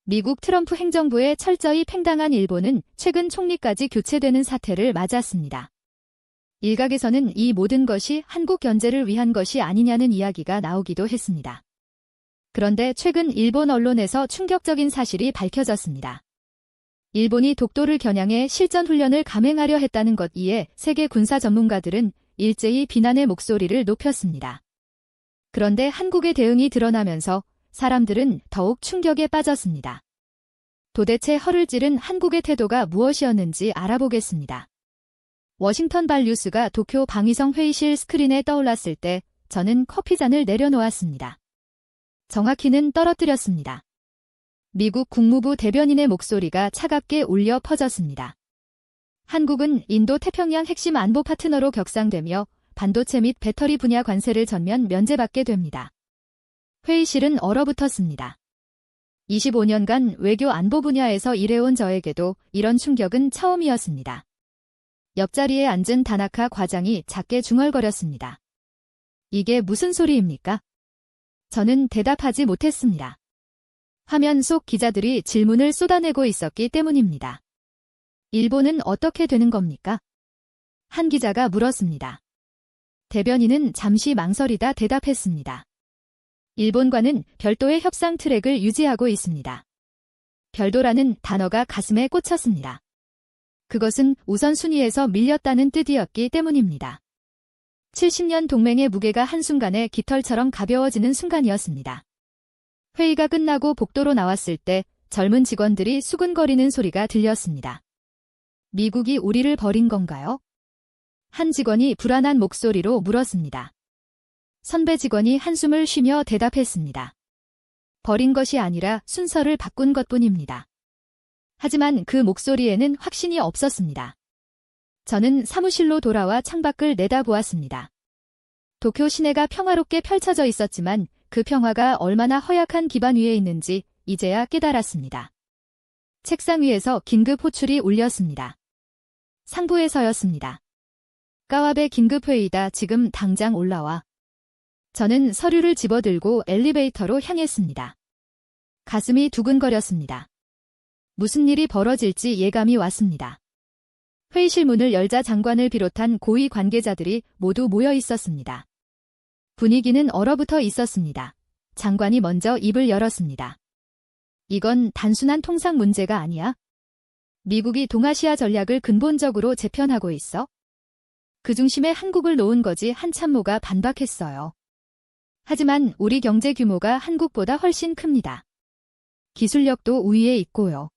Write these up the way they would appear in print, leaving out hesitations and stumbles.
미국 트럼프 행정부에 철저히 팽당한 일본은 최근 총리까지 교체되는 사태를 맞았습니다. 일각에서는 이 모든 것이 한국 견제를 위한 것이 아니냐는 이야기가 나오기도 했습니다. 그런데 최근 일본 언론에서 충격적인 사실이 밝혀졌습니다. 일본이 독도를 겨냥해 실전훈련을 감행하려 했다는 것 이에 세계 군사 전문가들은 일제히 비난의 목소리를 높였습니다. 그런데 한국의 대응이 드러나면서 사람들은 더욱 충격에 빠졌습니다. 도대체 허를 찌른 한국의 태도가 무엇이었는지 알아보겠습니다. 워싱턴 발뉴스가 도쿄 방위성 회의실 스크린에 떠올랐을 때 저는 커피잔을 내려놓았습니다. 정확히는 떨어뜨렸습니다. 미국 국무부 대변인의 목소리가 차갑게 울려 퍼졌습니다. 한국은 인도-태평양 핵심 안보 파트너로 격상되며 반도체 및 배터리 분야 관세를 전면 면제받게 됩니다. 회의실은 얼어붙었습니다. 25년간 외교 안보 분야에서 일해온 저에게도 이런 충격은 처음이었습니다. 옆자리에 앉은 다나카 과장이 작게 중얼거렸습니다. 이게 무슨 소리입니까? 저는 대답하지 못했습니다. 화면 속 기자들이 질문을 쏟아내고 있었기 때문입니다. 일본은 어떻게 되는 겁니까? 한 기자가 물었습니다. 대변인은 잠시 망설이다 대답했습니다. 일본과는 별도의 협상 트랙을 유지하고 있습니다. 별도라는 단어가 가슴에 꽂혔습니다. 그것은 우선순위에서 밀렸다는 뜻이었기 때문입니다. 70년 동맹의 무게가 한순간에 깃털처럼 가벼워지는 순간이었습니다. 회의가 끝나고 복도로 나왔을 때 젊은 직원들이 수근거리는 소리가 들렸습니다. 미국이 우리를 버린 건가요? 한 직원이 불안한 목소리로 물었습니다. 선배 직원이 한숨을 쉬며 대답했습니다. 버린 것이 아니라 순서를 바꾼 것뿐입니다. 하지만 그 목소리에는 확신이 없었습니다. 저는 사무실로 돌아와 창밖을 내다보았습니다. 도쿄 시내가 평화롭게 펼쳐져 있었지만 그 평화가 얼마나 허약한 기반 위에 있는지 이제야 깨달았습니다. 책상 위에서 긴급 호출이 울렸습니다. 상부에서였습니다. 까와베 긴급회의다. 지금 당장 올라와. 저는 서류를 집어들고 엘리베이터로 향했습니다. 가슴이 두근거렸습니다. 무슨 일이 벌어질지 예감이 왔습니다. 회의실 문을 열자 장관을 비롯한 고위 관계자들이 모두 모여 있었습니다. 분위기는 얼어붙어 있었습니다. 장관이 먼저 입을 열었습니다. 이건 단순한 통상 문제가 아니야. 미국이 동아시아 전략을 근본적으로 재편하고 있어. 그 중심에 한국을 놓은 거지. 한 참모가 반박했어요. 하지만 우리 경제 규모가 한국보다 훨씬 큽니다. 기술력도 우위에 있고요.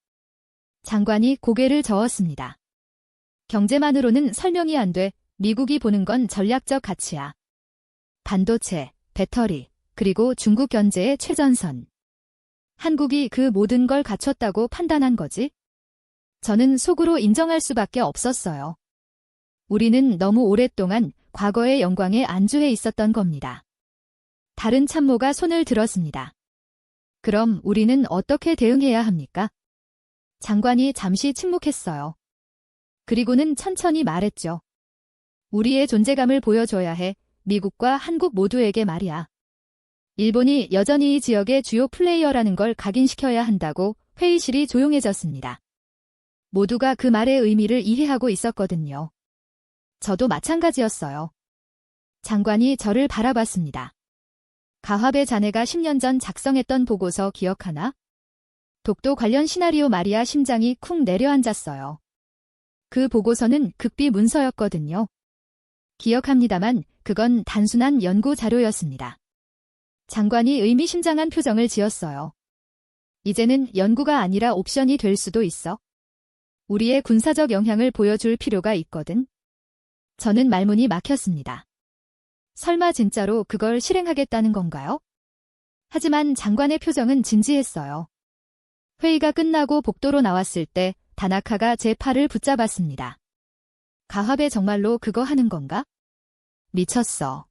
장관이 고개를 저었습니다. 경제만으로는 설명이 안 돼. 미국이 보는 건 전략적 가치야. 반도체, 배터리, 그리고 중국 견제의 최전선. 한국이 그 모든 걸 갖췄다고 판단한 거지? 저는 속으로 인정할 수밖에 없었어요. 우리는 너무 오랫동안 과거의 영광에 안주해 있었던 겁니다. 다른 참모가 손을 들었습니다. 그럼 우리는 어떻게 대응해야 합니까? 장관이 잠시 침묵했어요. 그리고는 천천히 말했죠. 우리의 존재감을 보여줘야 해. 미국과 한국 모두에게 말이야. 일본이 여전히 이 지역의 주요 플레이어라는 걸 각인시켜야 한다고. 회의실이 조용해졌습니다. 모두가 그 말의 의미를 이해하고 있었거든요. 저도 마찬가지였어요. 장관이 저를 바라봤습니다. 가화베 자네가 10년 전 작성했던 보고서 기억하나? 독도 관련 시나리오 말이야. 심장이 쿵 내려앉았어요. 그 보고서는 극비 문서였거든요. 기억합니다만 그건 단순한 연구 자료였습니다. 장관이 의미심장한 표정을 지었어요. 이제는 연구가 아니라 옵션이 될 수도 있어. 우리의 군사적 영향을 보여줄 필요가 있거든. 저는 말문이 막혔습니다. 설마 진짜로 그걸 실행하겠다는 건가요? 하지만 장관의 표정은 진지했어요. 회의가 끝나고 복도로 나왔을 때 다나카가 제 팔을 붙잡았습니다. 가화베 정말로 그거 하는 건가? 미쳤어.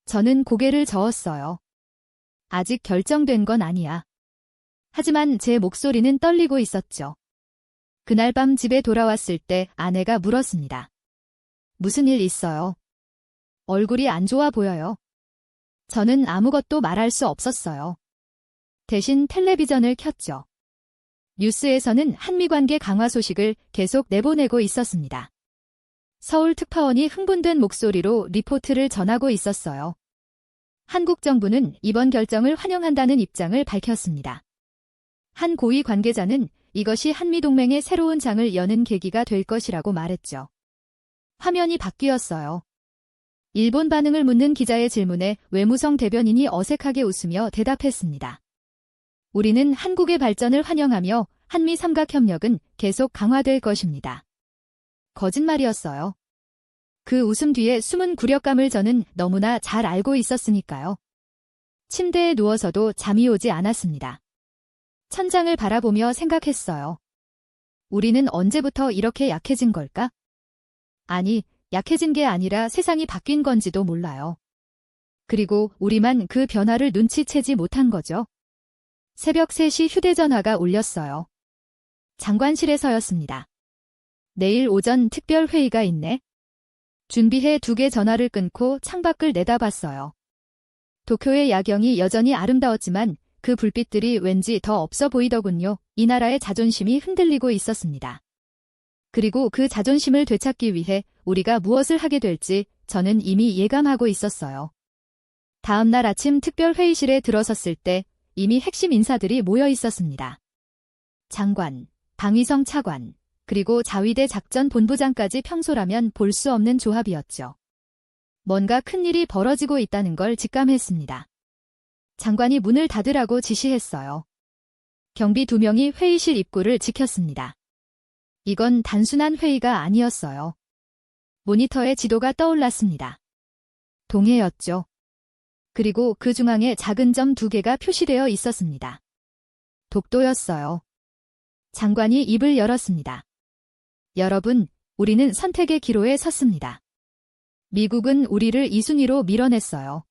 저는 고개를 저었어요. 아직 결정된 건 아니야. 하지만 제 목소리는 떨리고 있었죠. 그날 밤 집에 돌아왔을 때 아내가 물었습니다. 무슨 일 있어요? 얼굴이 안 좋아 보여요. 저는 아무것도 말할 수 없었어요. 대신 텔레비전을 켰죠. 뉴스에서는 한미관계 강화 소식을 계속 내보내고 있었습니다. 서울 특파원이 흥분된 목소리로 리포트를 전하고 있었어요. 한국 정부는 이번 결정을 환영한다는 입장을 밝혔습니다. 한 고위 관계자는 이것이 한미동맹의 새로운 장을 여는 계기가 될 것이라고 말했죠. 화면이 바뀌었어요. 일본 반응을 묻는 기자의 질문에 외무성 대변인이 어색하게 웃으며 대답했습니다. 우리는 한국의 발전을 환영하며 한미 삼각협력은 계속 강화될 것입니다. 거짓말이었어요. 그 웃음 뒤에 숨은 굴욕감을 저는 너무나 잘 알고 있었으니까요. 침대에 누워서도 잠이 오지 않았습니다. 천장을 바라보며 생각했어요. 우리는 언제부터 이렇게 약해진 걸까? 아니, 약해진 게 아니라 세상이 바뀐 건지도 몰라요. 그리고 우리만 그 변화를 눈치채지 못한 거죠. 새벽 3시 휴대전화가 울렸어요. 장관실에서였습니다. 내일 오전 특별회의가 있네. 준비해 2개 전화를 끊고 창밖을 내다봤어요. 도쿄의 야경이 여전히 아름다웠지만 그 불빛들이 왠지 더 없어 보이더군요. 이 나라의 자존심이 흔들리고 있었습니다. 그리고 그 자존심을 되찾기 위해 우리가 무엇을 하게 될지 저는 이미 예감하고 있었어요. 다음 날 아침 특별회의실에 들어섰을 때 이미 핵심 인사들이 모여 있었습니다. 장관, 방위성 차관, 그리고 자위대 작전본부장까지 평소라면 볼 수 없는 조합이었죠. 뭔가 큰일이 벌어지고 있다는 걸 직감했습니다. 장관이 문을 닫으라고 지시했어요. 경비 2명이 회의실 입구를 지켰습니다. 이건 단순한 회의가 아니었어요. 모니터에 지도가 떠올랐습니다. 동해였죠. 그리고 그 중앙에 작은 점 2개가 표시되어 있었습니다. 독도였어요. 장관이 입을 열었습니다. 여러분, 우리는 선택의 기로에 섰습니다. 미국은 우리를 2순위로 밀어냈어요.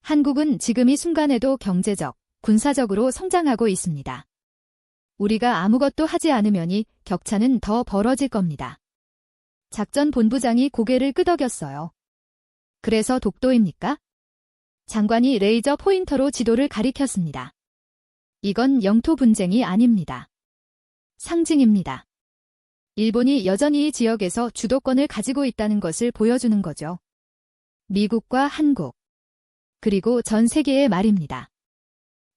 한국은 지금 이 순간에도 경제적, 군사적으로 성장하고 있습니다. 우리가 아무것도 하지 않으면이 격차는 더 벌어질 겁니다. 작전본부장이 고개를 끄덕였어요. 그래서 독도입니까? 장관이 레이저 포인터로 지도를 가리켰습니다. 이건 영토 분쟁이 아닙니다. 상징입니다. 일본이 여전히 이 지역에서 주도권을 가지고 있다는 것을 보여주는 거죠. 미국과 한국, 그리고 전 세계의 말입니다.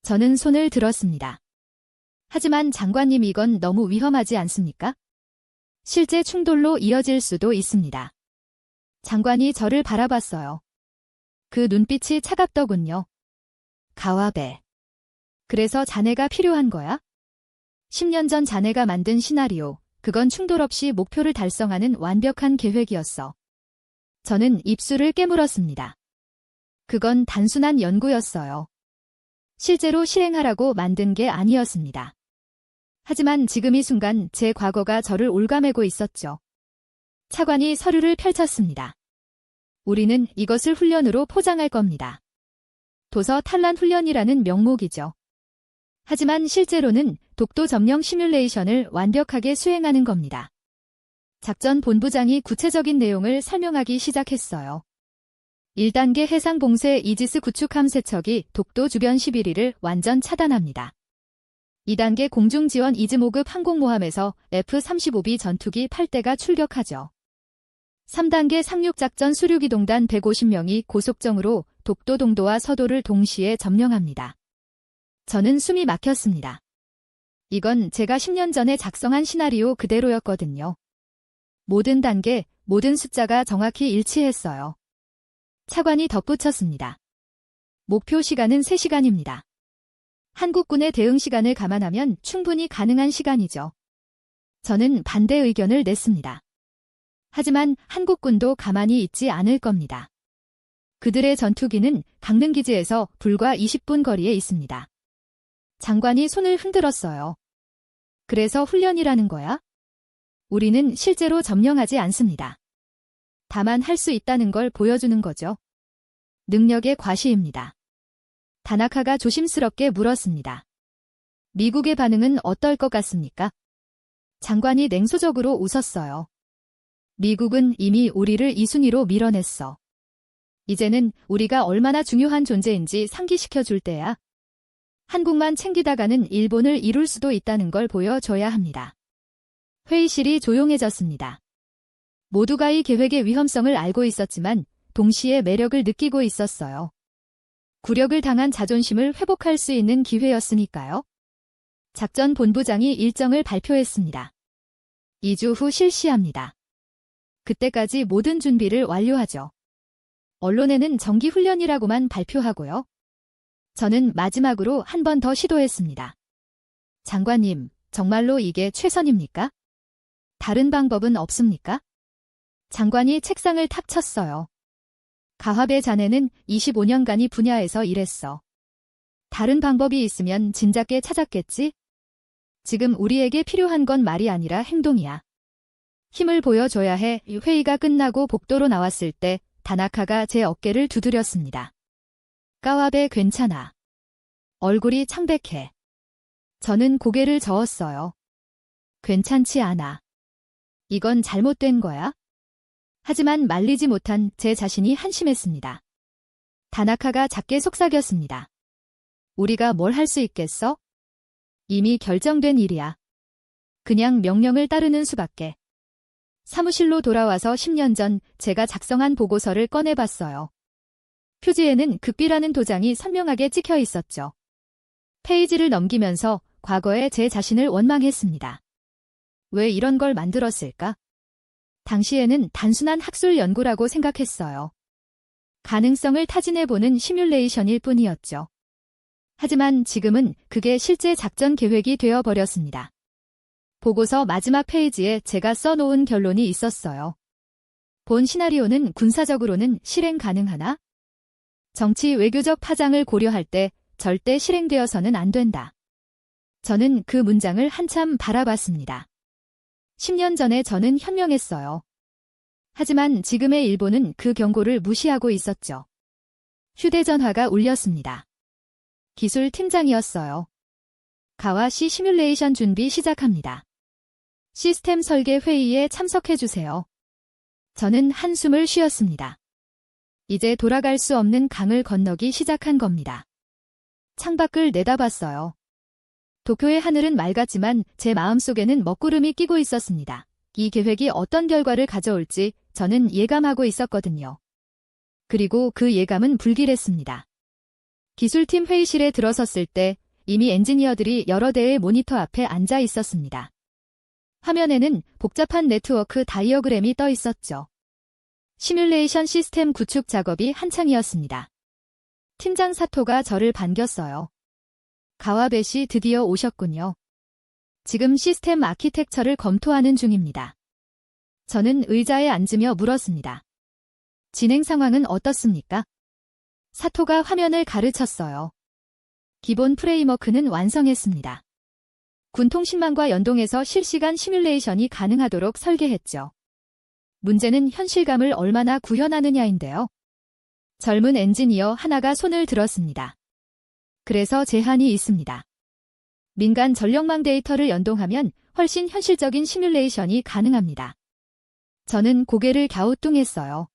저는 손을 들었습니다. 하지만 장관님, 이건 너무 위험하지 않습니까? 실제 충돌로 이어질 수도 있습니다. 장관이 저를 바라봤어요. 그 눈빛이 차갑더군요. 가와베. 그래서 자네가 필요한 거야? 10년 전 자네가 만든 시나리오, 그건 충돌 없이 목표를 달성하는 완벽한 계획이었어. 저는 입술을 깨물었습니다. 그건 단순한 연구였어요. 실제로 실행하라고 만든 게 아니었습니다. 하지만 지금 이 순간 제 과거가 저를 올가매고 있었죠. 차관이 서류를 펼쳤습니다. 우리는 이것을 훈련으로 포장할 겁니다. 도서 탈란 훈련이라는 명목이죠. 하지만 실제로는 독도 점령 시뮬레이션을 완벽하게 수행하는 겁니다. 작전본부장이 구체적인 내용을 설명하기 시작했어요. 1단계 해상봉쇄 이지스 구축함 세척이 독도 주변 11위를 완전 차단합니다. 2단계 공중지원 이즈모급 항공모함에서 F-35B 전투기 8대가 출격하죠. 3단계 상륙작전 수륙이동단 150명이 고속정으로 독도 동도와 서도를 동시에 점령합니다. 저는 숨이 막혔습니다. 이건 제가 10년 전에 작성한 시나리오 그대로였거든요. 모든 단계, 모든 숫자가 정확히 일치했어요. 차관이 덧붙였습니다. 목표 시간은 3시간입니다. 한국군의 대응 시간을 감안하면 충분히 가능한 시간이죠. 저는 반대 의견을 냈습니다. 하지만 한국군도 가만히 있지 않을 겁니다. 그들의 전투기는 강릉기지에서 불과 20분 거리에 있습니다. 장관이 손을 흔들었어요. 그래서 훈련이라는 거야? 우리는 실제로 점령하지 않습니다. 다만 할 수 있다는 걸 보여주는 거죠. 능력의 과시입니다. 다나카가 조심스럽게 물었습니다. 미국의 반응은 어떨 것 같습니까? 장관이 냉소적으로 웃었어요. 미국은 이미 우리를 2순위로 밀어냈어. 이제는 우리가 얼마나 중요한 존재인지 상기시켜 줄 때야. 한국만 챙기다가는 일본을 이룰 수도 있다는 걸 보여줘야 합니다. 회의실이 조용해졌습니다. 모두가 이 계획의 위험성을 알고 있었지만 동시에 매력을 느끼고 있었어요. 굴욕을 당한 자존심을 회복할 수 있는 기회였으니까요. 작전 본부장이 일정을 발표했습니다. 2주 후 실시합니다. 그때까지 모든 준비를 완료하죠. 언론에는 정기훈련이라고만 발표하고요. 저는 마지막으로 한 번 더 시도했습니다. 장관님, 정말로 이게 최선입니까? 다른 방법은 없습니까? 장관이 책상을 탁 쳤어요. 가화배 자네는 25년간 이 분야에서 일했어. 다른 방법이 있으면 진작에 찾았겠지? 지금 우리에게 필요한 건 말이 아니라 행동이야. 힘을 보여줘야 해. 회의가 끝나고 복도로 나왔을 때 다나카가 제 어깨를 두드렸습니다. 가와베 괜찮아. 얼굴이 창백해. 저는 고개를 저었어요. 괜찮지 않아. 이건 잘못된 거야? 하지만 말리지 못한 제 자신이 한심했습니다. 다나카가 작게 속삭였습니다. 우리가 뭘 할 수 있겠어? 이미 결정된 일이야. 그냥 명령을 따르는 수밖에. 사무실로 돌아와서 10년 전 제가 작성한 보고서를 꺼내봤어요. 표지에는 극비라는 도장이 선명하게 찍혀 있었죠. 페이지를 넘기면서 과거의 제 자신을 원망했습니다. 왜 이런 걸 만들었을까? 당시에는 단순한 학술 연구라고 생각했어요. 가능성을 타진해보는 시뮬레이션일 뿐이었죠. 하지만 지금은 그게 실제 작전 계획이 되어버렸습니다. 보고서 마지막 페이지에 제가 써놓은 결론이 있었어요. 본 시나리오는 군사적으로는 실행 가능하나? 정치 외교적 파장을 고려할 때 절대 실행되어서는 안 된다. 저는 그 문장을 한참 바라봤습니다. 10년 전에 저는 현명했어요. 하지만 지금의 일본은 그 경고를 무시하고 있었죠. 휴대전화가 울렸습니다. 기술팀장이었어요. 가와시 시뮬레이션 준비 시작합니다. 시스템 설계 회의에 참석해주세요. 저는 한숨을 쉬었습니다. 이제 돌아갈 수 없는 강을 건너기 시작한 겁니다. 창밖을 내다봤어요. 도쿄의 하늘은 맑았지만 제 마음속에는 먹구름이 끼고 있었습니다. 이 계획이 어떤 결과를 가져올지 저는 예감하고 있었거든요. 그리고 그 예감은 불길했습니다. 기술팀 회의실에 들어섰을 때 이미 엔지니어들이 여러 대의 모니터 앞에 앉아 있었습니다. 화면에는 복잡한 네트워크 다이어그램이 떠 있었죠. 시뮬레이션 시스템 구축 작업이 한창이었습니다. 팀장 사토가 저를 반겼어요. 가와베 씨 드디어 오셨군요. 지금 시스템 아키텍처를 검토하는 중입니다. 저는 의자에 앉으며 물었습니다. 진행 상황은 어떻습니까? 사토가 화면을 가르쳤어요. 기본 프레임워크는 완성했습니다. 군 통신망과 연동해서 실시간 시뮬레이션이 가능하도록 설계했죠. 문제는 현실감을 얼마나 구현하느냐인데요. 젊은 엔지니어 하나가 손을 들었습니다. 그래서 제한이 있습니다. 민간 전력망 데이터를 연동하면 훨씬 현실적인 시뮬레이션이 가능합니다. 저는 고개를 갸우뚱했어요.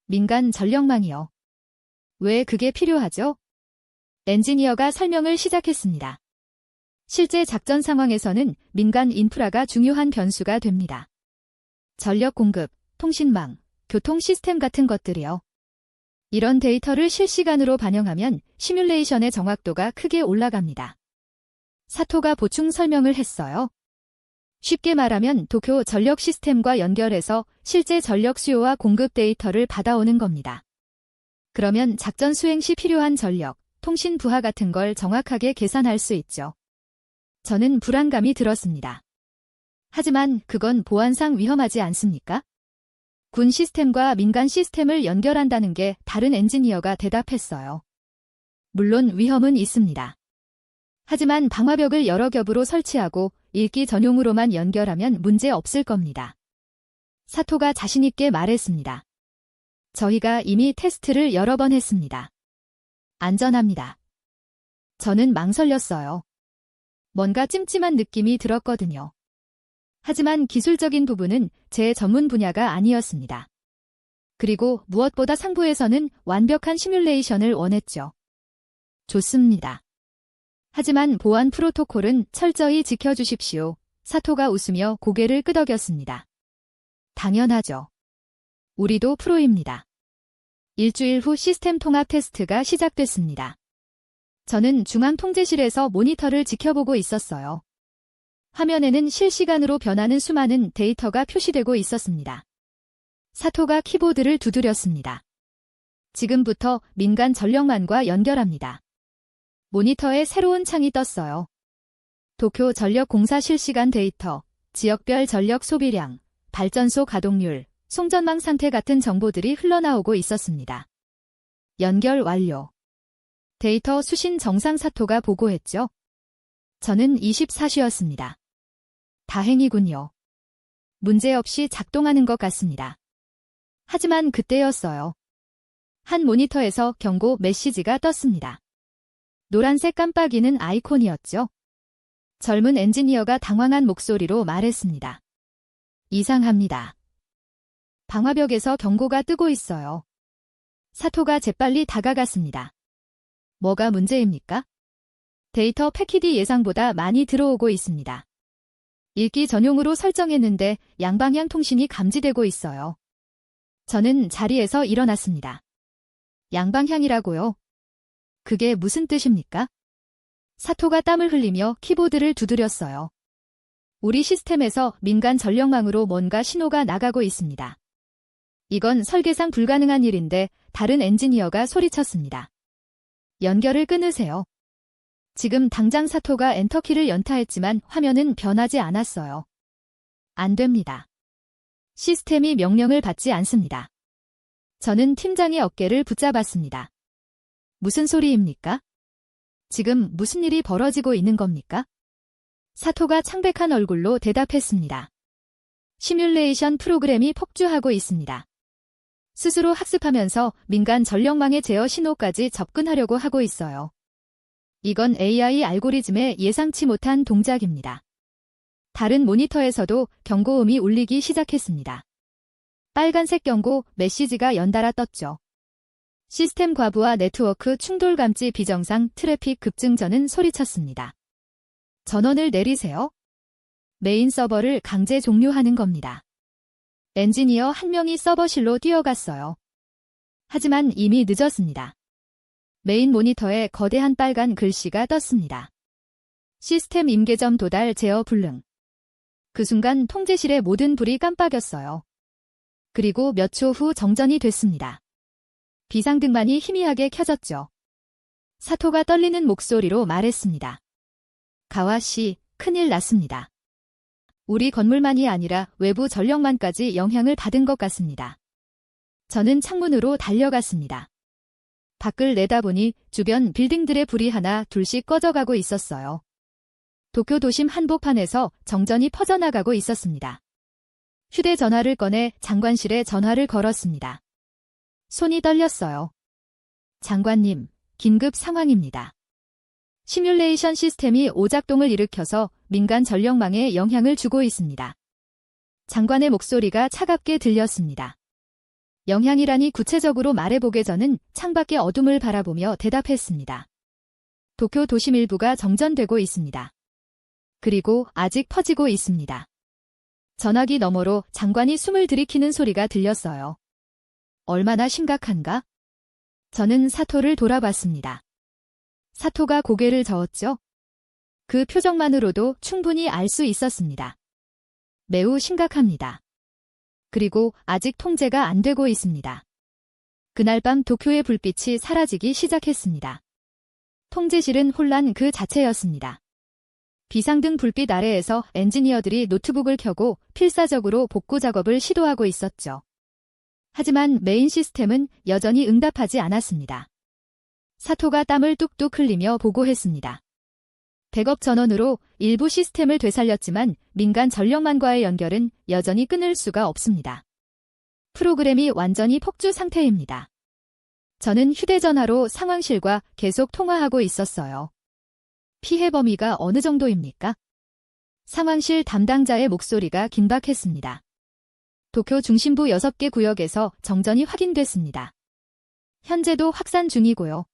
민간 전력망이요. 왜 그게 필요하죠? 엔지니어가 설명을 시작했습니다. 실제 작전 상황에서는 민간 인프라가 중요한 변수가 됩니다. 전력 공급, 통신망, 교통 시스템 같은 것들이요. 이런 데이터를 실시간으로 반영하면 시뮬레이션의 정확도가 크게 올라갑니다. 사토가 보충 설명을 했어요. 쉽게 말하면 도쿄 전력 시스템과 연결해서 실제 전력 수요와 공급 데이터를 받아오는 겁니다. 그러면 작전 수행 시 필요한 전력, 통신 부하 같은 걸 정확하게 계산할 수 있죠. 저는 불안감이 들었습니다. 하지만 그건 보안상 위험하지 않습니까? 군 시스템과 민간 시스템을 연결한다는 게 다른 엔지니어가 대답했어요. 물론 위험은 있습니다. 하지만 방화벽을 여러 겹으로 설치하고 읽기 전용으로만 연결하면 문제 없을 겁니다. 사토가 자신있게 말했습니다. 저희가 이미 테스트를 여러 번 했습니다. 안전합니다. 저는 망설였어요. 뭔가 찜찜한 느낌이 들었거든요. 하지만 기술적인 부분은 제 전문 분야가 아니었습니다. 그리고 무엇보다 상부에서는 완벽한 시뮬레이션을 원했죠. 좋습니다. 하지만 보안 프로토콜은 철저히 지켜주십시오. 사토가 웃으며 고개를 끄덕였습니다. 당연하죠. 우리도 프로입니다. 일주일 후 시스템 통합 테스트가 시작됐습니다. 저는 중앙 통제실에서 모니터를 지켜보고 있었어요. 화면에는 실시간으로 변하는 수많은 데이터가 표시되고 있었습니다. 사토가 키보드를 두드렸습니다. 지금부터 민간 전력망과 연결합니다. 모니터에 새로운 창이 떴어요. 도쿄 전력공사 실시간 데이터, 지역별 전력 소비량, 발전소 가동률, 송전망 상태 같은 정보들이 흘러나오고 있었습니다. 연결 완료. 데이터 수신 정상 사토가 보고했죠. 저는 24시였습니다. 다행이군요. 문제없이 작동하는 것 같습니다. 하지만 그때였어요. 한 모니터에서 경고 메시지가 떴습니다. 노란색 깜빡이는 아이콘이었죠. 젊은 엔지니어가 당황한 목소리로 말했습니다. 이상합니다. 방화벽에서 경고가 뜨고 있어요. 사토가 재빨리 다가갔습니다. 뭐가 문제입니까? 데이터 패킷이 예상보다 많이 들어오고 있습니다. 읽기 전용으로 설정했는데 양방향 통신이 감지되고 있어요. 저는 자리에서 일어났습니다. 양방향이라고요? 그게 무슨 뜻입니까? 사토가 땀을 흘리며 키보드를 두드렸어요. 우리 시스템에서 민간 전력망으로 뭔가 신호가 나가고 있습니다. 이건 설계상 불가능한 일인데 다른 엔지니어가 소리쳤습니다. 연결을 끊으세요. 지금 당장 사토가 엔터키를 연타했지만 화면은 변하지 않았어요. 안 됩니다. 시스템이 명령을 받지 않습니다. 저는 팀장의 어깨를 붙잡았습니다. 무슨 소리입니까? 지금 무슨 일이 벌어지고 있는 겁니까? 사토가 창백한 얼굴로 대답했습니다. 시뮬레이션 프로그램이 폭주하고 있습니다. 스스로 학습하면서 민간 전력망의 제어 신호까지 접근하려고 하고 있어요. 이건 AI 알고리즘의 예상치 못한 동작입니다. 다른 모니터에서도 경고음이 울리기 시작했습니다. 빨간색 경고 메시지가 연달아 떴죠. 시스템 과부하 네트워크 충돌 감지 비정상 트래픽 급증. 저는 소리쳤습니다. 전원을 내리세요. 메인 서버를 강제 종료하는 겁니다. 엔지니어 한 명이 서버실로 뛰어갔어요. 하지만 이미 늦었습니다. 메인 모니터에 거대한 빨간 글씨가 떴습니다. 시스템 임계점 도달 제어 불능. 그 순간 통제실의 모든 불이 깜빡였어요. 그리고 몇 초 후 정전이 됐습니다. 비상등만이 희미하게 켜졌죠. 사토가 떨리는 목소리로 말했습니다. 가와 씨, 큰일 났습니다. 우리 건물만이 아니라 외부 전력망까지 영향을 받은 것 같습니다. 저는 창문으로 달려갔습니다. 밖을 내다보니 주변 빌딩들의 불이 하나 둘씩 꺼져가고 있었어요. 도쿄 도심 한복판에서 정전이 퍼져나가고 있었습니다. 휴대전화를 꺼내 장관실에 전화를 걸었습니다. 손이 떨렸어요. 장관님, 긴급 상황입니다. 시뮬레이션 시스템이 오작동을 일으켜서 민간 전력망에 영향을 주고 있습니다. 장관의 목소리가 차갑게 들렸습니다. 영향이라니 구체적으로 말해보게. 저는 창밖의 어둠을 바라보며 대답했습니다. 도쿄 도심 일부가 정전되고 있습니다. 그리고 아직 퍼지고 있습니다. 전화기 너머로 장관이 숨을 들이키는 소리가 들렸어요. 얼마나 심각한가? 저는 사토를 돌아봤습니다. 사토가 고개를 저었죠? 그 표정만으로도 충분히 알 수 있었습니다. 매우 심각합니다. 그리고 아직 통제가 안 되고 있습니다. 그날 밤 도쿄의 불빛이 사라지기 시작했습니다. 통제실은 혼란 그 자체였습니다. 비상등 불빛 아래에서 엔지니어들이 노트북을 켜고 필사적으로 복구 작업을 시도하고 있었죠. 하지만 메인 시스템은 여전히 응답하지 않았습니다. 사토가 땀을 뚝뚝 흘리며 보고했습니다. 백업 전원으로 일부 시스템을 되살렸지만 민간 전력망과의 연결은 여전히 끊을 수가 없습니다. 프로그램이 완전히 폭주 상태입니다. 저는 휴대전화로 상황실과 계속 통화하고 있었어요. 피해 범위가 어느 정도입니까? 상황실 담당자의 목소리가 긴박했습니다. 도쿄 중심부 6개 구역에서 정전이 확인됐습니다. 현재도 확산 중이고요.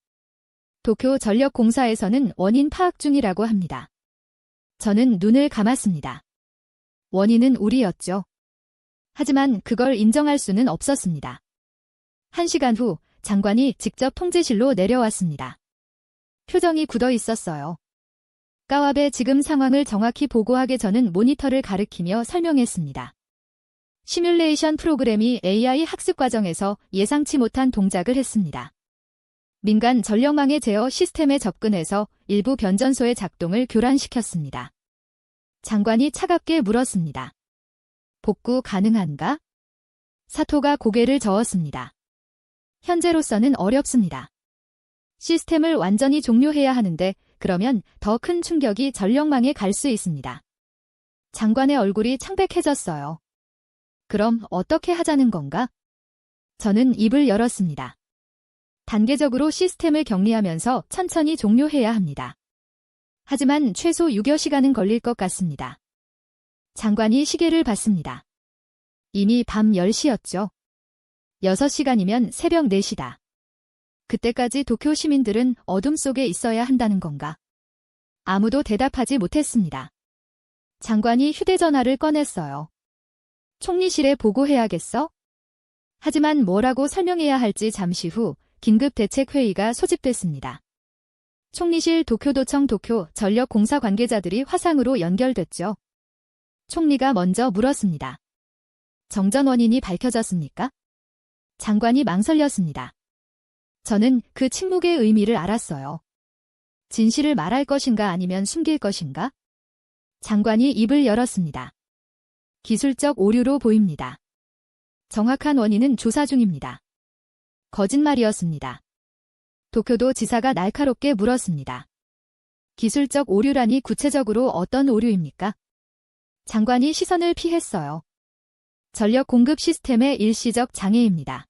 도쿄전력공사에서는 원인 파악 중이라고 합니다. 저는 눈을 감았습니다. 원인은 우리였죠. 하지만 그걸 인정할 수는 없었습니다. 1시간 후 장관이 직접 통제실로 내려왔습니다. 표정이 굳어 있었어요. 까와베 지금 상황을 정확히 보고하게 저는 모니터를 가리키며 설명했습니다. 시뮬레이션 프로그램이 AI 학습 과정에서 예상치 못한 동작을 했습니다. 민간 전력망의 제어 시스템에 접근해서 일부 변전소의 작동을 교란시켰습니다. 장관이 차갑게 물었습니다. 복구 가능한가? 사토가 고개를 저었습니다. 현재로서는 어렵습니다. 시스템을 완전히 종료해야 하는데 그러면 더 큰 충격이 전력망에 갈 수 있습니다. 장관의 얼굴이 창백해졌어요. 그럼 어떻게 하자는 건가? 저는 입을 열었습니다. 단계적으로 시스템을 격리하면서 천천히 종료해야 합니다. 하지만 최소 6여 시간은 걸릴 것 같습니다. 장관이 시계를 봤습니다. 이미 밤 10시였죠. 6시간이면 새벽 4시다. 그때까지 도쿄 시민들은 어둠 속에 있어야 한다는 건가? 아무도 대답하지 못했습니다. 장관이 휴대전화를 꺼냈어요. 총리실에 보고해야겠어? 하지만 뭐라고 설명해야 할지 잠시 후 긴급대책회의가 소집됐습니다. 총리실 도쿄도청 도쿄전력공사 관계자들이 화상으로 연결됐죠. 총리가 먼저 물었습니다. 정전 원인이 밝혀졌습니까? 장관이 망설였습니다. 저는 그 침묵의 의미를 알았어요. 진실을 말할 것인가 아니면 숨길 것인가? 장관이 입을 열었습니다. 기술적 오류로 보입니다. 정확한 원인은 조사 중입니다. 거짓말이었습니다. 도쿄도 지사가 날카롭게 물었습니다. 기술적 오류라니 구체적으로 어떤 오류입니까? 장관이 시선을 피했어요. 전력 공급 시스템의 일시적 장애입니다.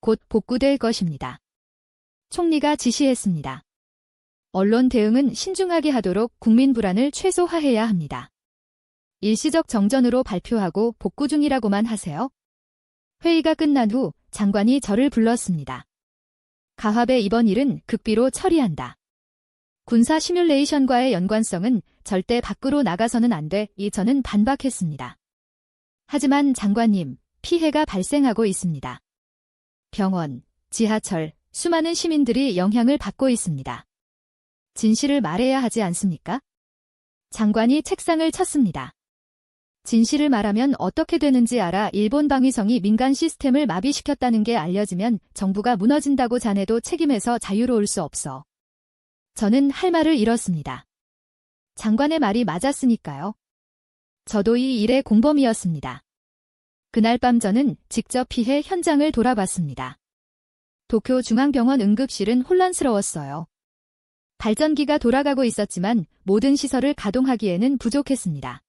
곧 복구될 것입니다. 총리가 지시했습니다. 언론 대응은 신중하게 하도록 국민 불안을 최소화해야 합니다. 일시적 정전으로 발표하고 복구 중이라고만 하세요. 회의가 끝난 후 장관이 저를 불렀습니다. 가합의 이번 일은 극비로 처리한다. 군사 시뮬레이션과의 연관성은 절대 밖으로 나가서는 안 돼. 저는 반박했습니다. 하지만 장관님, 피해가 발생하고 있습니다. 병원, 지하철, 수많은 시민들이 영향을 받고 있습니다. 진실을 말해야 하지 않습니까? 장관이 책상을 쳤습니다. 진실을 말하면 어떻게 되는지 알아. 일본 방위성이 민간 시스템을 마비시켰다는 게 알려지면 정부가 무너진다고 자네도 책임에서 자유로울 수 없어. 저는 할 말을 잃었습니다. 장관의 말이 맞았으니까요. 저도 이 일의 공범이었습니다. 그날 밤 저는 직접 피해 현장을 돌아봤습니다. 도쿄중앙병원 응급실은 혼란스러웠어요. 발전기가 돌아가고 있었지만 모든 시설을 가동하기에는 부족했습니다.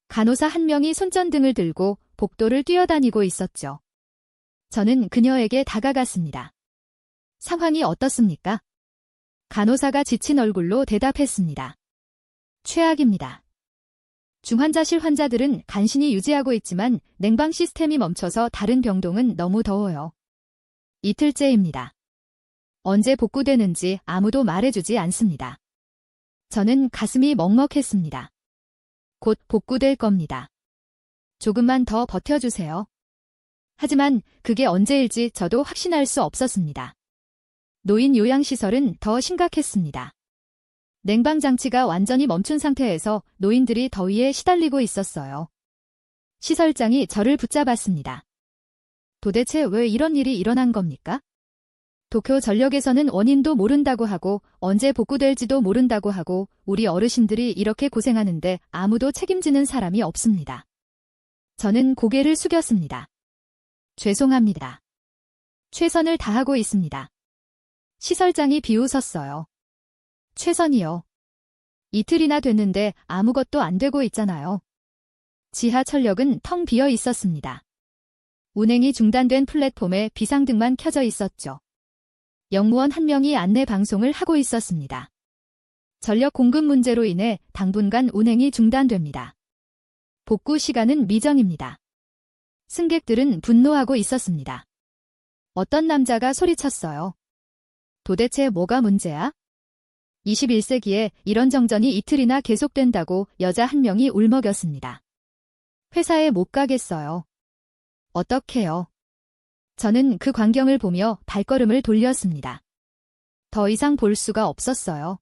간호사 한 명이 손전등을 들고 복도를 뛰어다니고 있었죠. 저는 그녀에게 다가갔습니다. 상황이 어떻습니까? 간호사가 지친 얼굴로 대답했습니다. 최악입니다. 중환자실 환자들은 간신히 유지하고 있지만 냉방 시스템이 멈춰서 다른 병동은 너무 더워요. 이틀째입니다. 언제 복구되는지 아무도 말해주지 않습니다. 저는 가슴이 먹먹했습니다. 곧 복구될 겁니다. 조금만 더 버텨주세요. 하지만 그게 언제일지 저도 확신할 수 없었습니다. 노인 요양시설은 더 심각했습니다. 냉방장치가 완전히 멈춘 상태에서 노인들이 더위에 시달리고 있었어요. 시설장이 저를 붙잡았습니다. 도대체 왜 이런 일이 일어난 겁니까? 도쿄전력에서는 원인도 모른다고 하고 언제 복구될지도 모른다고 하고 우리 어르신들이 이렇게 고생하는데 아무도 책임지는 사람이 없습니다. 저는 고개를 숙였습니다. 죄송합니다. 최선을 다하고 있습니다. 시설장이 비웃었어요. 최선이요. 이틀이나 됐는데 아무것도 안 되고 있잖아요. 지하철역은 텅 비어 있었습니다. 운행이 중단된 플랫폼에 비상등만 켜져 있었죠. 영무원 한 명이 안내 방송을 하고 있었습니다. 전력 공급 문제로 인해 당분간 운행이 중단됩니다. 복구 시간은 미정입니다. 승객들은 분노하고 있었습니다. 어떤 남자가 소리쳤어요. 도대체 뭐가 문제야? 21세기에 이런 정전이 이틀이나 계속된다고 여자 한 명이 울먹였습니다. 회사에 못 가겠어요. 어떡해요? 저는 그 광경을 보며 발걸음을 돌렸습니다. 더 이상 볼 수가 없었어요.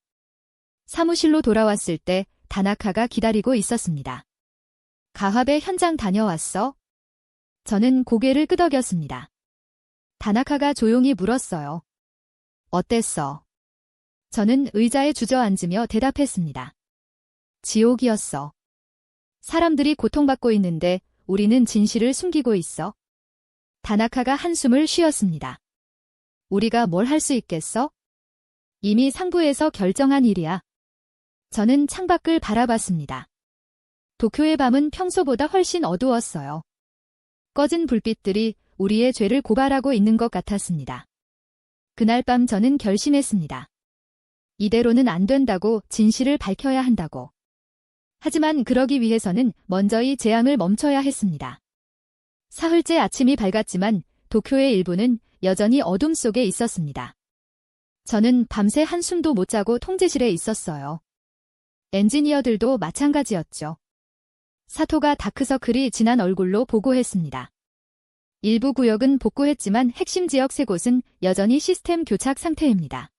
사무실로 돌아왔을 때 다나카가 기다리고 있었습니다. 가합의 현장 다녀왔어? 저는 고개를 끄덕였습니다. 다나카가 조용히 물었어요. 어땠어? 저는 의자에 주저앉으며 대답했습니다. 지옥이었어. 사람들이 고통받고 있는데 우리는 진실을 숨기고 있어. 다나카가 한숨을 쉬었습니다. 우리가 뭘 할 수 있겠어? 이미 상부에서 결정한 일이야. 저는 창밖을 바라봤습니다. 도쿄의 밤은 평소보다 훨씬 어두웠어요. 꺼진 불빛들이 우리의 죄를 고발하고 있는 것 같았습니다. 그날 밤 저는 결심했습니다. 이대로는 안 된다고, 진실을 밝혀야 한다고. 하지만 그러기 위해서는 먼저 이 재앙을 멈춰야 했습니다. 사흘째 아침이 밝았지만 도쿄의 일부는 여전히 어둠 속에 있었습니다. 저는 밤새 한숨도 못 자고 통제실에 있었어요. 엔지니어들도 마찬가지였죠. 사토가 다크서클이 진한 얼굴로 보고했습니다. 일부 구역은 복구했지만 핵심 지역 3곳은 여전히 시스템 교착 상태입니다.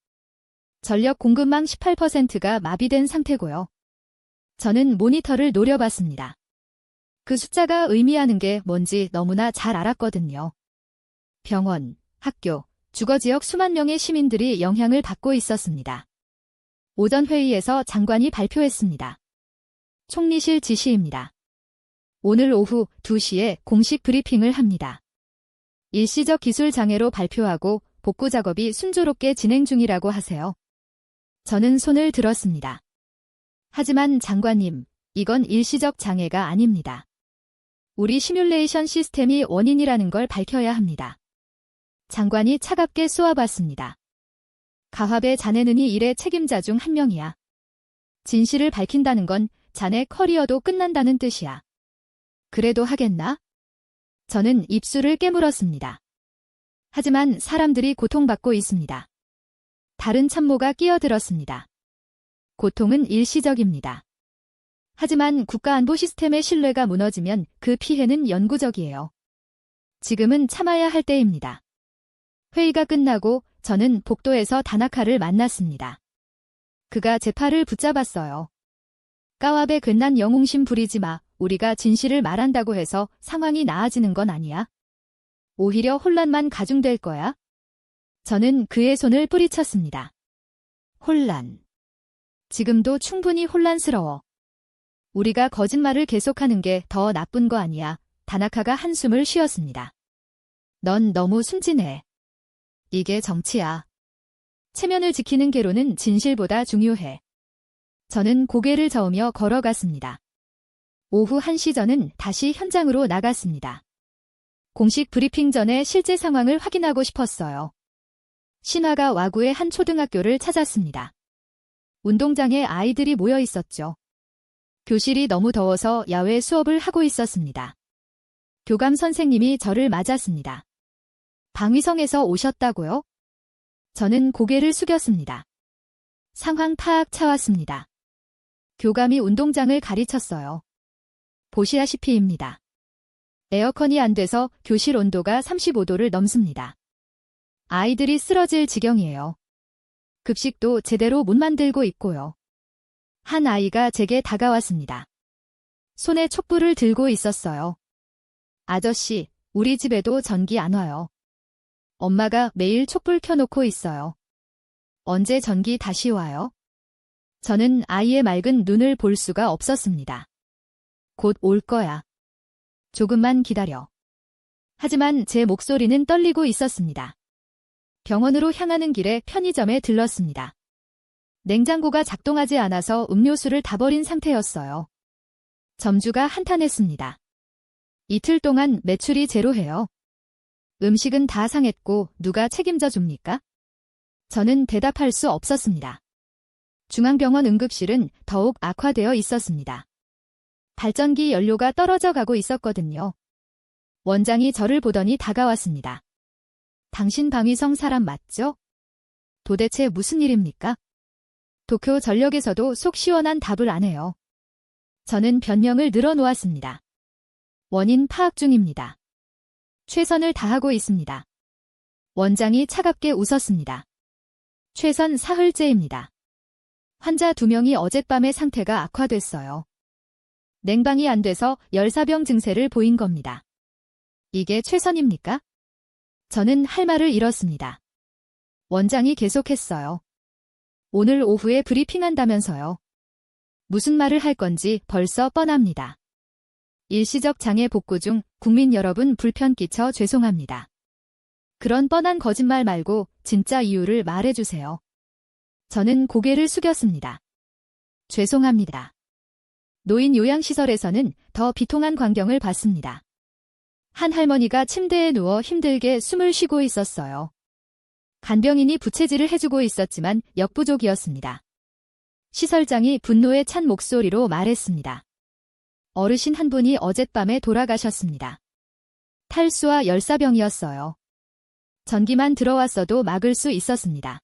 전력 공급망 18%가 마비된 상태고요. 저는 모니터를 노려봤습니다. 그 숫자가 의미하는 게 뭔지 너무나 잘 알았거든요. 병원, 학교, 주거지역 수만 명의 시민들이 영향을 받고 있었습니다. 오전 회의에서 장관이 발표했습니다. 총리실 지시입니다. 오늘 오후 2시에 공식 브리핑을 합니다. 일시적 기술 장애로 발표하고 복구 작업이 순조롭게 진행 중이라고 하세요. 저는 손을 들었습니다. 하지만 장관님, 이건 일시적 장애가 아닙니다. 우리 시뮬레이션 시스템이 원인이라는 걸 밝혀야 합니다. 장관이 차갑게 쏘아봤습니다. 가합의 자네는 이 일의 책임자 중 한 명이야. 진실을 밝힌다는 건 자네 커리어도 끝난다는 뜻이야. 그래도 하겠나? 저는 입술을 깨물었습니다. 하지만 사람들이 고통받고 있습니다. 다른 참모가 끼어들었습니다. 고통은 일시적입니다. 하지만 국가안보 시스템의 신뢰가 무너지면 그 피해는 영구적이에요. 지금은 참아야 할 때입니다. 회의가 끝나고 저는 복도에서 다나카를 만났습니다. 그가 제 팔을 붙잡았어요. 까와베 괜한 영웅심 부리지 마. 우리가 진실을 말한다고 해서 상황이 나아지는 건 아니야. 오히려 혼란만 가중될 거야. 저는 그의 손을 뿌리쳤습니다. 혼란. 지금도 충분히 혼란스러워. 우리가 거짓말을 계속하는 게 더 나쁜 거 아니야. 다나카가 한숨을 쉬었습니다. 넌 너무 순진해. 이게 정치야. 체면을 지키는 계로는 진실보다 중요해. 저는 고개를 저으며 걸어갔습니다. 오후 1시 저는 다시 현장으로 나갔습니다. 공식 브리핑 전에 실제 상황을 확인하고 싶었어요. 신화가 와구의 한 초등학교를 찾았습니다. 운동장에 아이들이 모여 있었죠. 교실이 너무 더워서 야외 수업을 하고 있었습니다. 교감 선생님이 저를 맞았습니다. 방위성에서 오셨다고요? 저는 고개를 숙였습니다. 상황 파악 차왔습니다. 교감이 운동장을 가리쳤어요. 보시다시피입니다. 에어컨이 안 돼서 교실 온도가 35도를 넘습니다. 아이들이 쓰러질 지경이에요. 급식도 제대로 못 만들고 있고요. 한 아이가 제게 다가왔습니다. 손에 촛불을 들고 있었어요. 아저씨, 우리 집에도 전기 안 와요. 엄마가 매일 촛불 켜놓고 있어요. 언제 전기 다시 와요? 저는 아이의 맑은 눈을 볼 수가 없었습니다. 곧 올 거야. 조금만 기다려. 하지만 제 목소리는 떨리고 있었습니다. 병원으로 향하는 길에 편의점에 들렀습니다. 냉장고가 작동하지 않아서 음료수를 다 버린 상태였어요. 점주가 한탄했습니다. 이틀 동안 매출이 제로예요. 음식은 다 상했고 누가 책임져 줍니까? 저는 대답할 수 없었습니다. 중앙병원 응급실은 더욱 악화되어 있었습니다. 발전기 연료가 떨어져 가고 있었거든요. 원장이 저를 보더니 다가왔습니다. 당신 방위성 사람 맞죠? 도대체 무슨 일입니까? 도쿄 전력에서도 속 시원한 답을 안 해요. 저는 변명을 늘어놓았습니다. 원인 파악 중입니다. 최선을 다하고 있습니다. 원장이 차갑게 웃었습니다. 최선 사흘째입니다. 환자 2명이 어젯밤에 상태가 악화됐어요. 냉방이 안 돼서 열사병 증세를 보인 겁니다. 이게 최선입니까? 저는 할 말을 잃었습니다. 원장이 계속했어요. 오늘 오후에 브리핑한다면서요. 무슨 말을 할 건지 벌써 뻔합니다. 일시적 장애 복구 중 국민 여러분 불편 끼쳐 죄송합니다. 그런 뻔한 거짓말 말고 진짜 이유를 말해주세요. 저는 고개를 숙였습니다. 죄송합니다. 노인 요양시설에서는 더 비통한 광경을 봤습니다. 한 할머니가 침대에 누워 힘들게 숨을 쉬고 있었어요. 간병인이 부채질을 해주고 있었지만 역부족이었습니다. 시설장이 분노에 찬 목소리로 말했습니다. 어르신 한 분이 어젯밤에 돌아가셨습니다. 탈수와 열사병이었어요. 전기만 들어왔어도 막을 수 있었습니다.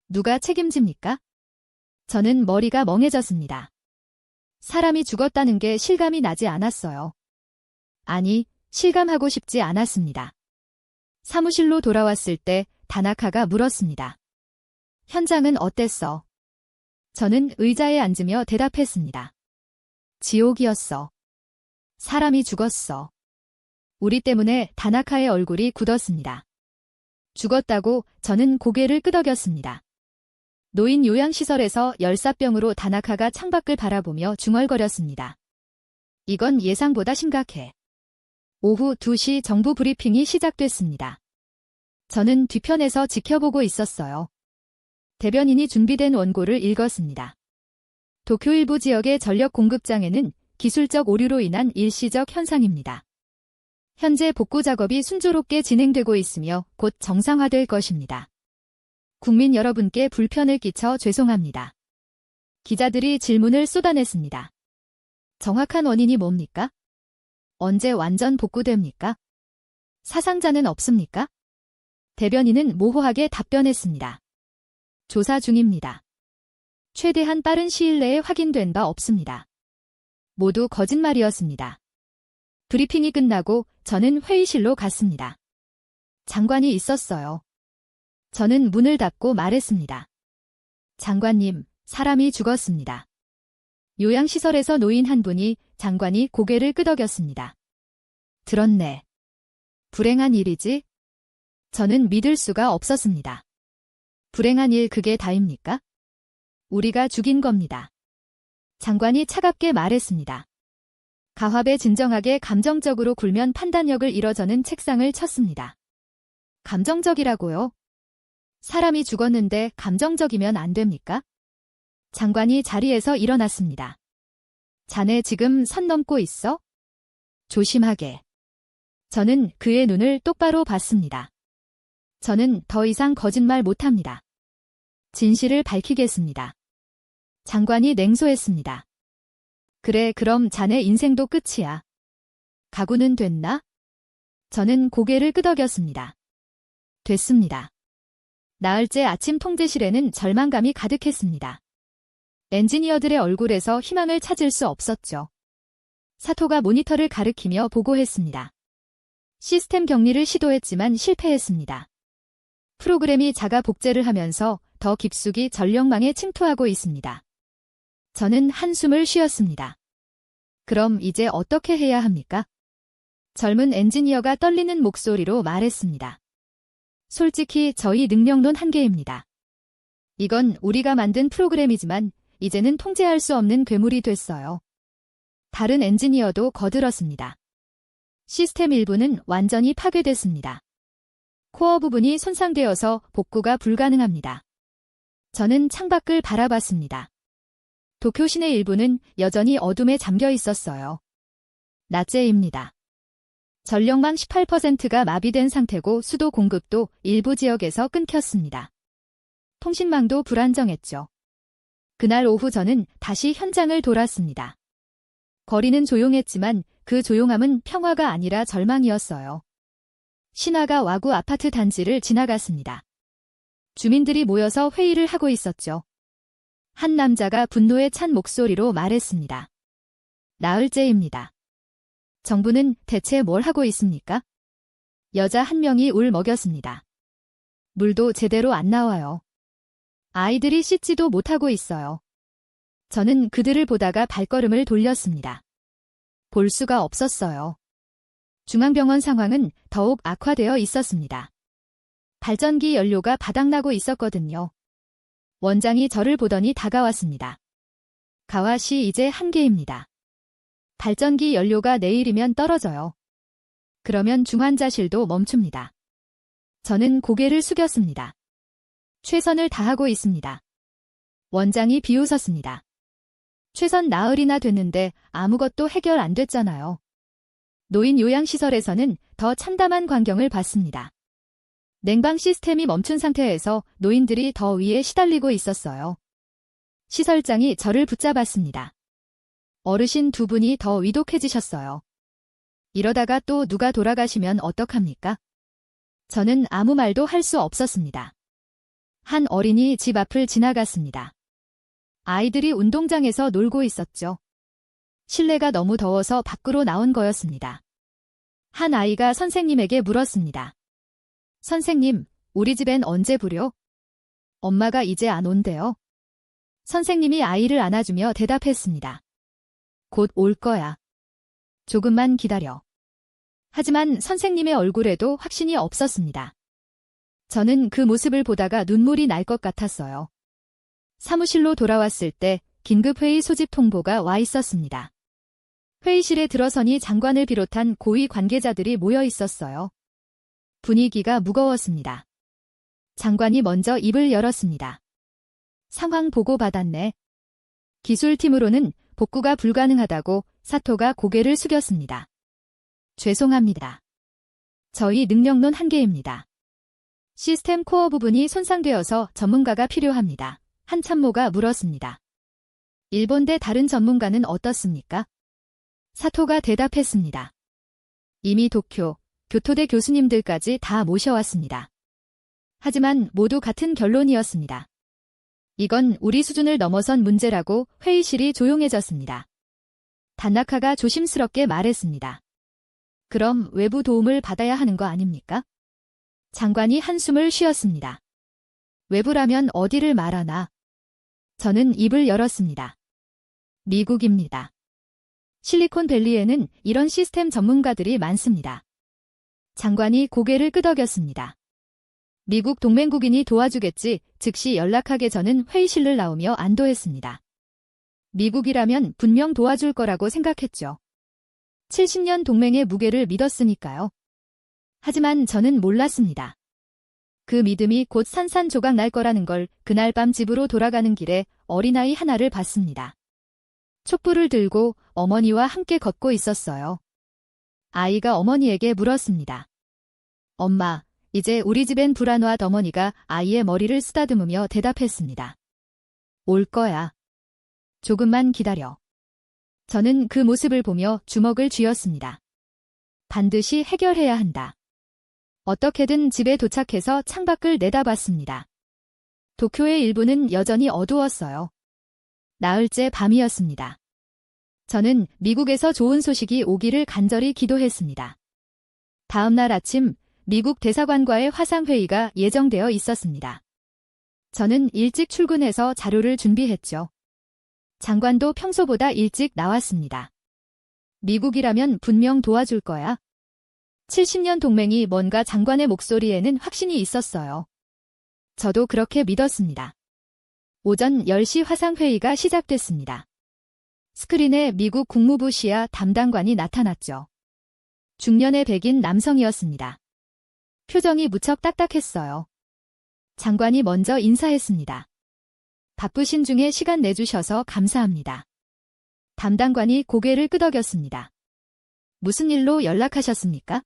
누가 책임집니까? 저는 머리가 멍해졌습니다. 사람이 죽었다는 게 실감이 나지 않았어요. 아니, 실감하고 싶지 않았습니다. 사무실로 돌아왔을 때 다나카가 물었습니다. 현장은 어땠어? 저는 의자에 앉으며 대답했습니다. 지옥이었어. 사람이 죽었어. 우리 때문에 다나카의 얼굴이 굳었습니다. 죽었다고 저는 고개를 끄덕였습니다. 노인 요양시설에서 열사병으로 다나카가 창밖을 바라보며 중얼거렸습니다. 이건 예상보다 심각해. 오후 2시 정부 브리핑이 시작됐습니다. 저는 뒤편에서 지켜보고 있었어요. 대변인이 준비된 원고를 읽었습니다. 도쿄 일부 지역의 전력 공급 장애는 기술적 오류로 인한 일시적 현상입니다. 현재 복구 작업이 순조롭게 진행되고 있으며 곧 정상화될 것입니다. 국민 여러분께 불편을 끼쳐 죄송합니다. 기자들이 질문을 쏟아냈습니다. 정확한 원인이 뭡니까? 언제 완전 복구됩니까? 사상자는 없습니까? 대변인은 모호하게 답변했습니다. 조사 중입니다. 최대한 빠른 시일 내에 확인된 바 없습니다. 모두 거짓말이었습니다. 브리핑이 끝나고 저는 회의실로 갔습니다. 장관이 있었어요. 저는 문을 닫고 말했습니다. 장관님, 사람이 죽었습니다. 요양시설에서 노인 한 분이 장관이 고개를 끄덕였습니다. 들었네. 불행한 일이지? 저는 믿을 수가 없었습니다. 불행한 일 그게 다입니까? 우리가 죽인 겁니다. 장관이 차갑게 말했습니다. 가화배 진정하게 감정적으로 굴면 판단력을 잃어 저는 책상을 쳤습니다. 감정적이라고요? 사람이 죽었는데 감정적이면 안 됩니까? 장관이 자리에서 일어났습니다. 자네 지금 선 넘고 있어? 조심하게. 저는 그의 눈을 똑바로 봤습니다. 저는 더 이상 거짓말 못합니다. 진실을 밝히겠습니다. 장관이 냉소했습니다. 그래, 그럼 자네 인생도 끝이야. 각오는 됐나? 저는 고개를 끄덕였습니다. 됐습니다. 나흘째 아침 통제실에는 절망감이 가득했습니다. 엔지니어들의 얼굴에서 희망을 찾을 수 없었죠. 사토가 모니터를 가리키며 보고했습니다. 시스템 격리를 시도했지만 실패했습니다. 프로그램이 자가 복제를 하면서 더 깊숙이 전력망에 침투하고 있습니다. 저는 한숨을 쉬었습니다. 그럼 이제 어떻게 해야 합니까? 젊은 엔지니어가 떨리는 목소리로 말했습니다. 솔직히 저희 능력론 한계입니다. 이건 우리가 만든 프로그램이지만 이제는 통제할 수 없는 괴물이 됐어요. 다른 엔지니어도 거들었습니다. 시스템 일부는 완전히 파괴됐습니다. 코어 부분이 손상되어서 복구가 불가능합니다. 저는 창밖을 바라봤습니다. 도쿄 시내 일부는 여전히 어둠에 잠겨 있었어요. 낮제입니다. 전력망 18%가 마비된 상태고 수도 공급도 일부 지역에서 끊겼습니다. 통신망도 불안정했죠. 그날 오후 저는 다시 현장을 돌았습니다. 거리는 조용했지만 그 조용함은 평화가 아니라 절망이었어요. 신화가 와구 아파트 단지를 지나갔습니다. 주민들이 모여서 회의를 하고 있었죠. 한 남자가 분노에 찬 목소리로 말했습니다. 나흘째입니다. 정부는 대체 뭘 하고 있습니까? 여자 한 명이 울먹였습니다. 물도 제대로 안 나와요. 아이들이 씻지도 못하고 있어요. 저는 그들을 보다가 발걸음을 돌렸습니다. 볼 수가 없었어요. 중앙병원 상황은 더욱 악화되어 있었습니다. 발전기 연료가 바닥나고 있었거든요. 원장이 저를 보더니 다가왔습니다. 가와 씨 이제 한계입니다. 발전기 연료가 내일이면 떨어져요. 그러면 중환자실도 멈춥니다. 저는 고개를 숙였습니다. 최선을 다하고 있습니다. 원장이 비웃었습니다. 최선 나흘이나 됐는데 아무것도 해결 안 됐잖아요. 노인 요양시설에서는 더 참담한 광경을 봤습니다. 냉방 시스템이 멈춘 상태에서 노인들이 더위에 시달리고 있었어요. 시설장이 저를 붙잡았습니다. 어르신 두 분이 더 위독해지셨어요. 이러다가 또 누가 돌아가시면 어떡합니까? 저는 아무 말도 할 수 없었습니다. 한 어린이 집 앞을 지나갔습니다. 아이들이 운동장에서 놀고 있었죠. 실내가 너무 더워서 밖으로 나온 거였습니다. 한 아이가 선생님에게 물었습니다. 선생님, 우리 집엔 언제 불요? 엄마가 이제 안 온대요. 선생님이 아이를 안아주며 대답했습니다. 곧 올 거야. 조금만 기다려. 하지만 선생님의 얼굴에도 확신이 없었습니다. 저는 그 모습을 보다가 눈물이 날 것 같았어요. 사무실로 돌아왔을 때 긴급회의 소집 통보가 와 있었습니다. 회의실에 들어서니 장관을 비롯한 고위 관계자들이 모여 있었어요. 분위기가 무거웠습니다. 장관이 먼저 입을 열었습니다. 상황 보고 받았네. 기술팀으로는 복구가 불가능하다고 사토가 고개를 숙였습니다. 죄송합니다. 저희 능력론 한계입니다. 시스템 코어 부분이 손상되어서 전문가가 필요합니다. 한 참모가 물었습니다. 일본대 다른 전문가는 어떻습니까? 사토가 대답했습니다. 이미 도쿄, 교토대 교수님들까지 다 모셔왔습니다. 하지만 모두 같은 결론이었습니다. 이건 우리 수준을 넘어선 문제라고 회의실이 조용해졌습니다. 단나카가 조심스럽게 말했습니다. 그럼 외부 도움을 받아야 하는 거 아닙니까? 장관이 한숨을 쉬었습니다. 외부라면 어디를 말하나? 저는 입을 열었습니다. 미국입니다. 실리콘밸리에는 이런 시스템 전문가들이 많습니다. 장관이 고개를 끄덕였습니다. 미국 동맹국인이 도와주겠지 즉시 연락하게 저는 회의실을 나오며 안도했습니다. 미국이라면 분명 도와줄 거라고 생각했죠. 70년 동맹의 무게를 믿었으니까요. 하지만 저는 몰랐습니다. 그 믿음이 곧 산산조각 날 거라는 걸 그날 밤 집으로 돌아가는 길에 어린아이 하나를 봤습니다. 촛불을 들고 어머니와 함께 걷고 있었어요. 아이가 어머니에게 물었습니다. 엄마, 이제 우리 집엔 불안와 어머니가 아이의 머리를 쓰다듬으며 대답했습니다. 올 거야. 조금만 기다려. 저는 그 모습을 보며 주먹을 쥐었습니다. 반드시 해결해야 한다. 어떻게든 집에 도착해서 창밖을 내다봤습니다. 도쿄의 일부는 여전히 어두웠어요. 나흘째 밤이었습니다. 저는 미국에서 좋은 소식이 오기를 간절히 기도했습니다. 다음 날 아침 미국 대사관과의 화상회의가 예정되어 있었습니다. 저는 일찍 출근해서 자료를 준비했죠. 장관도 평소보다 일찍 나왔습니다. 미국이라면 분명 도와줄 거야. 70년 동맹이 뭔가 장관의 목소리에는 확신이 있었어요. 저도 그렇게 믿었습니다. 오전 10시 화상회의가 시작됐습니다. 스크린에 미국 국무부 시야 담당관이 나타났죠. 중년의 백인 남성이었습니다. 표정이 무척 딱딱했어요. 장관이 먼저 인사했습니다. 바쁘신 중에 시간 내주셔서 감사합니다. 담당관이 고개를 끄덕였습니다. 무슨 일로 연락하셨습니까?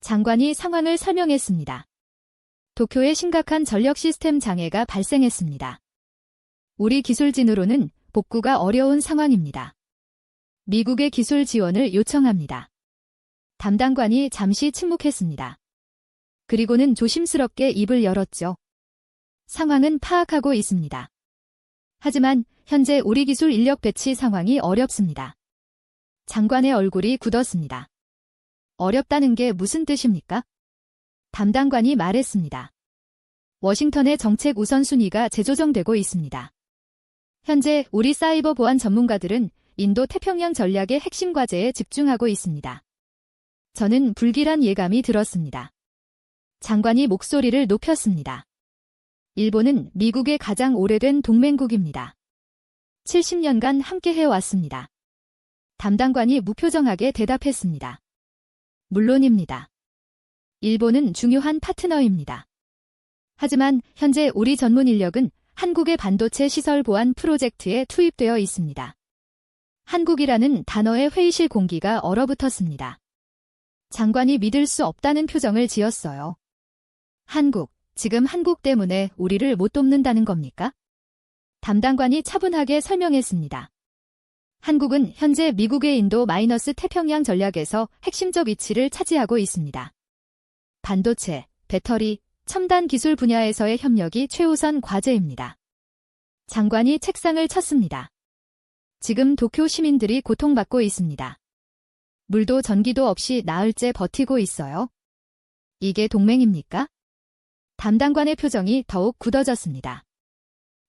장관이 상황을 설명했습니다. 도쿄에 심각한 전력 시스템 장애가 발생했습니다. 우리 기술진으로는 복구가 어려운 상황입니다. 미국의 기술 지원을 요청합니다. 담당관이 잠시 침묵했습니다. 그리고는 조심스럽게 입을 열었죠. 상황은 파악하고 있습니다. 하지만 현재 우리 기술 인력 배치 상황이 어렵습니다. 장관의 얼굴이 굳었습니다. 어렵다는 게 무슨 뜻입니까? 담당관이 말했습니다. 워싱턴의 정책 우선순위가 재조정되고 있습니다. 현재 우리 사이버 보안 전문가들은 인도 태평양 전략의 핵심 과제에 집중하고 있습니다. 저는 불길한 예감이 들었습니다. 장관이 목소리를 높였습니다. 일본은 미국의 가장 오래된 동맹국입니다. 70년간 함께 해왔습니다. 담당관이 무표정하게 대답했습니다. 물론입니다. 일본은 중요한 파트너입니다. 하지만 현재 우리 전문 인력은 한국의 반도체 시설 보안 프로젝트에 투입되어 있습니다. 한국이라는 단어의 회의실 공기가 얼어붙었습니다. 장관이 믿을 수 없다는 표정을 지었어요. 한국, 지금 한국 때문에 우리를 못 돕는다는 겁니까? 담당관이 차분하게 설명했습니다. 한국은 현재 미국의 인도 태평양 전략에서 핵심적 위치를 차지하고 있습니다. 반도체, 배터리, 첨단 기술 분야에서의 협력이 최우선 과제입니다. 장관이 책상을 쳤습니다. 지금 도쿄 시민들이 고통받고 있습니다. 물도 전기도 없이 나흘째 버티고 있어요. 이게 동맹입니까? 담당관의 표정이 더욱 굳어졌습니다.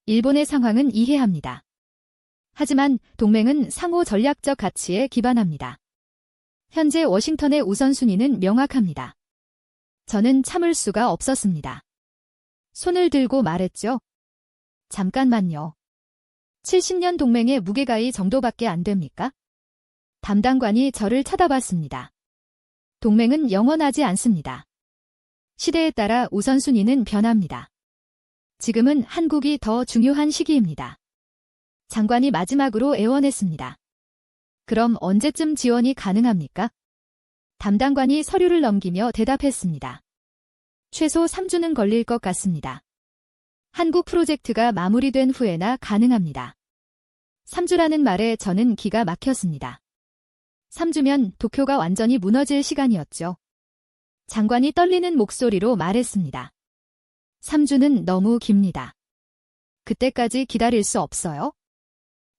일본의 상황은 이해합니다. 하지만 동맹은 상호 전략적 가치에 기반합니다. 현재 워싱턴의 우선순위는 명확합니다. 저는 참을 수가 없었습니다. 손을 들고 말했죠. 잠깐만요. 70년 동맹의 무게가 이 정도밖에 안 됩니까? 담당관이 저를 쳐다봤습니다. 동맹은 영원하지 않습니다. 시대에 따라 우선순위는 변합니다. 지금은 한국이 더 중요한 시기입니다. 장관이 마지막으로 애원했습니다. 그럼 언제쯤 지원이 가능합니까? 담당관이 서류를 넘기며 대답했습니다. 최소 3주는 걸릴 것 같습니다. 한국 프로젝트가 마무리된 후에나 가능합니다. 3주라는 말에 저는 기가 막혔습니다. 3주면 도쿄가 완전히 무너질 시간이었죠. 장관이 떨리는 목소리로 말했습니다. 3주는 너무 깁니다. 그때까지 기다릴 수 없어요?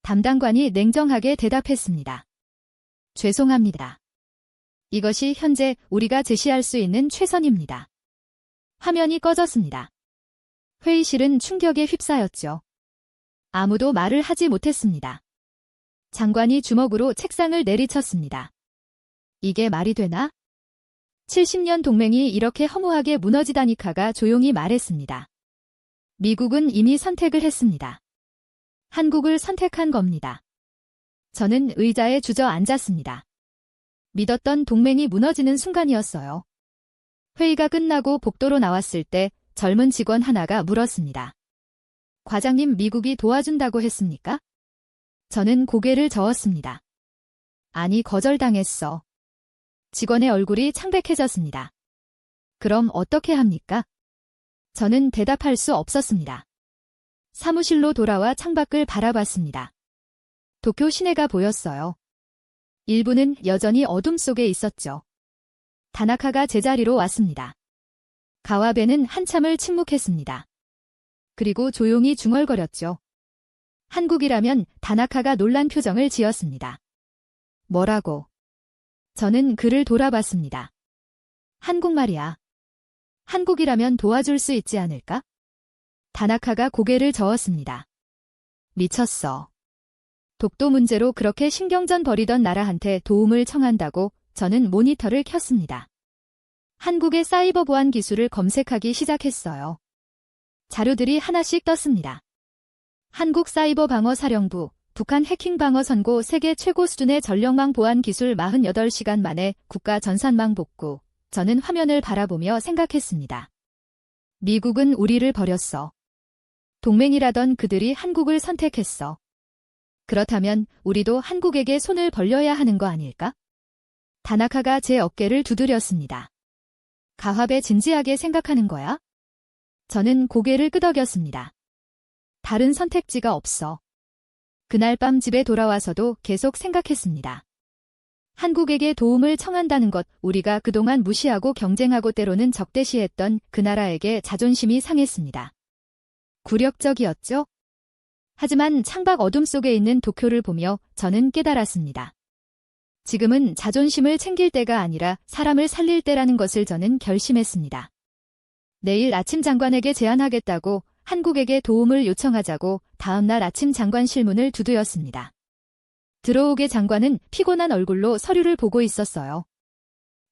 담당관이 냉정하게 대답했습니다. 죄송합니다. 이것이 현재 우리가 제시할 수 있는 최선입니다. 화면이 꺼졌습니다. 회의실은 충격에 휩싸였죠. 아무도 말을 하지 못했습니다. 장관이 주먹으로 책상을 내리쳤습니다. 이게 말이 되나? 70년 동맹이 이렇게 허무하게 무너지다니카가 조용히 말했습니다. 미국은 이미 선택을 했습니다. 한국을 선택한 겁니다. 저는 의자에 주저앉았습니다. 믿었던 동맹이 무너지는 순간이었어요. 회의가 끝나고 복도로 나왔을 때 젊은 직원 하나가 물었습니다. 과장님, 미국이 도와준다고 했습니까? 저는 고개를 저었습니다. 아니, 거절당했어. 직원의 얼굴이 창백해졌습니다. 그럼 어떻게 합니까? 저는 대답할 수 없었습니다. 사무실로 돌아와 창밖을 바라봤습니다. 도쿄 시내가 보였어요. 일부는 여전히 어둠 속에 있었죠. 다나카가 제자리로 왔습니다. 가와베는 한참을 침묵했습니다. 그리고 조용히 중얼거렸죠. 한국이라면 다나카가 놀란 표정을 지었습니다. 뭐라고? 저는 그를 돌아봤습니다. 한국말이야. 한국이라면 도와줄 수 있지 않을까? 다나카가 고개를 저었습니다. 미쳤어. 독도 문제로 그렇게 신경전 벌이던 나라한테 도움을 청한다고 저는 모니터를 켰습니다. 한국의 사이버 보안 기술을 검색하기 시작했어요. 자료들이 하나씩 떴습니다. 한국 사이버 방어 사령부, 북한 해킹 방어 선고 세계 최고 수준의 전력망 보안 기술 48시간 만에 국가 전산망 복구. 저는 화면을 바라보며 생각했습니다. 미국은 우리를 버렸어. 동맹이라던 그들이 한국을 선택했어. 그렇다면 우리도 한국에게 손을 벌려야 하는 거 아닐까? 다나카가 제 어깨를 두드렸습니다. 가화배 진지하게 생각하는 거야? 저는 고개를 끄덕였습니다. 다른 선택지가 없어. 그날 밤 집에 돌아와서도 계속 생각했습니다. 한국에게 도움을 청한다는 것, 우리가 그동안 무시하고 경쟁하고 때로는 적대시했던 그 나라에게 자존심이 상했습니다. 굴욕적이었죠? 하지만 창밖 어둠 속에 있는 도쿄를 보며 저는 깨달았습니다. 지금은 자존심을 챙길 때가 아니라 사람을 살릴 때라는 것을 저는 결심했습니다. 내일 아침 장관에게 제안하겠다고 한국에게 도움을 요청하자고 다음날 아침 장관 실문을 두드렸습니다. 들어오게 장관은 피곤한 얼굴로 서류를 보고 있었어요.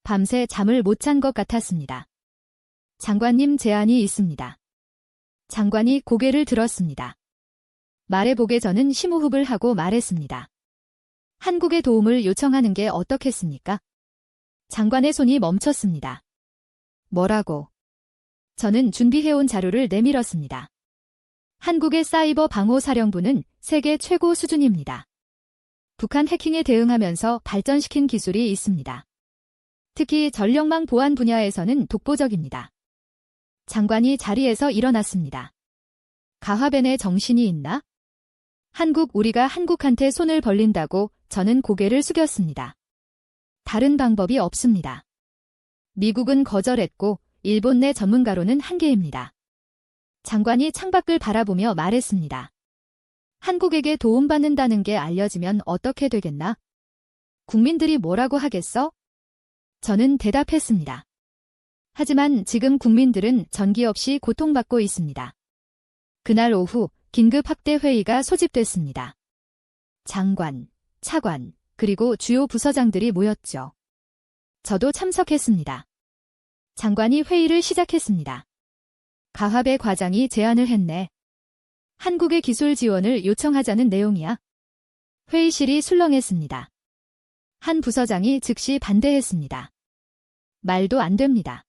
밤새 잠을 못 잔 것 같았습니다. 장관님 제안이 있습니다. 장관이 고개를 들었습니다. 말해보게 저는 심호흡을 하고 말했습니다. 한국의 도움을 요청하는 게 어떻겠습니까? 장관의 손이 멈췄습니다. 뭐라고? 저는 준비해온 자료를 내밀었습니다. 한국의 사이버 방호 사령부는 세계 최고 수준입니다. 북한 해킹에 대응하면서 발전시킨 기술이 있습니다. 특히 전력망 보안 분야에서는 독보적입니다. 장관이 자리에서 일어났습니다. 가화벤의 정신이 있나? 우리가 한국한테 손을 벌린다고 저는 고개를 숙였습니다. 다른 방법이 없습니다. 미국은 거절했고 일본 내 전문가로는 한계입니다. 장관이 창밖을 바라보며 말했습니다. 한국에게 도움받는다는 게 알려지면 어떻게 되겠나? 국민들이 뭐라고 하겠어? 저는 대답했습니다. 하지만 지금 국민들은 전기 없이 고통받고 있습니다. 그날 오후 긴급 확대 회의가 소집됐습니다. 장관, 차관, 그리고 주요 부서장들이 모였죠. 저도 참석했습니다. 장관이 회의를 시작했습니다. 가화배 과장이 제안을 했네. 한국의 기술 지원을 요청하자는 내용이야. 회의실이 술렁했습니다. 한 부서장이 즉시 반대했습니다. 말도 안 됩니다.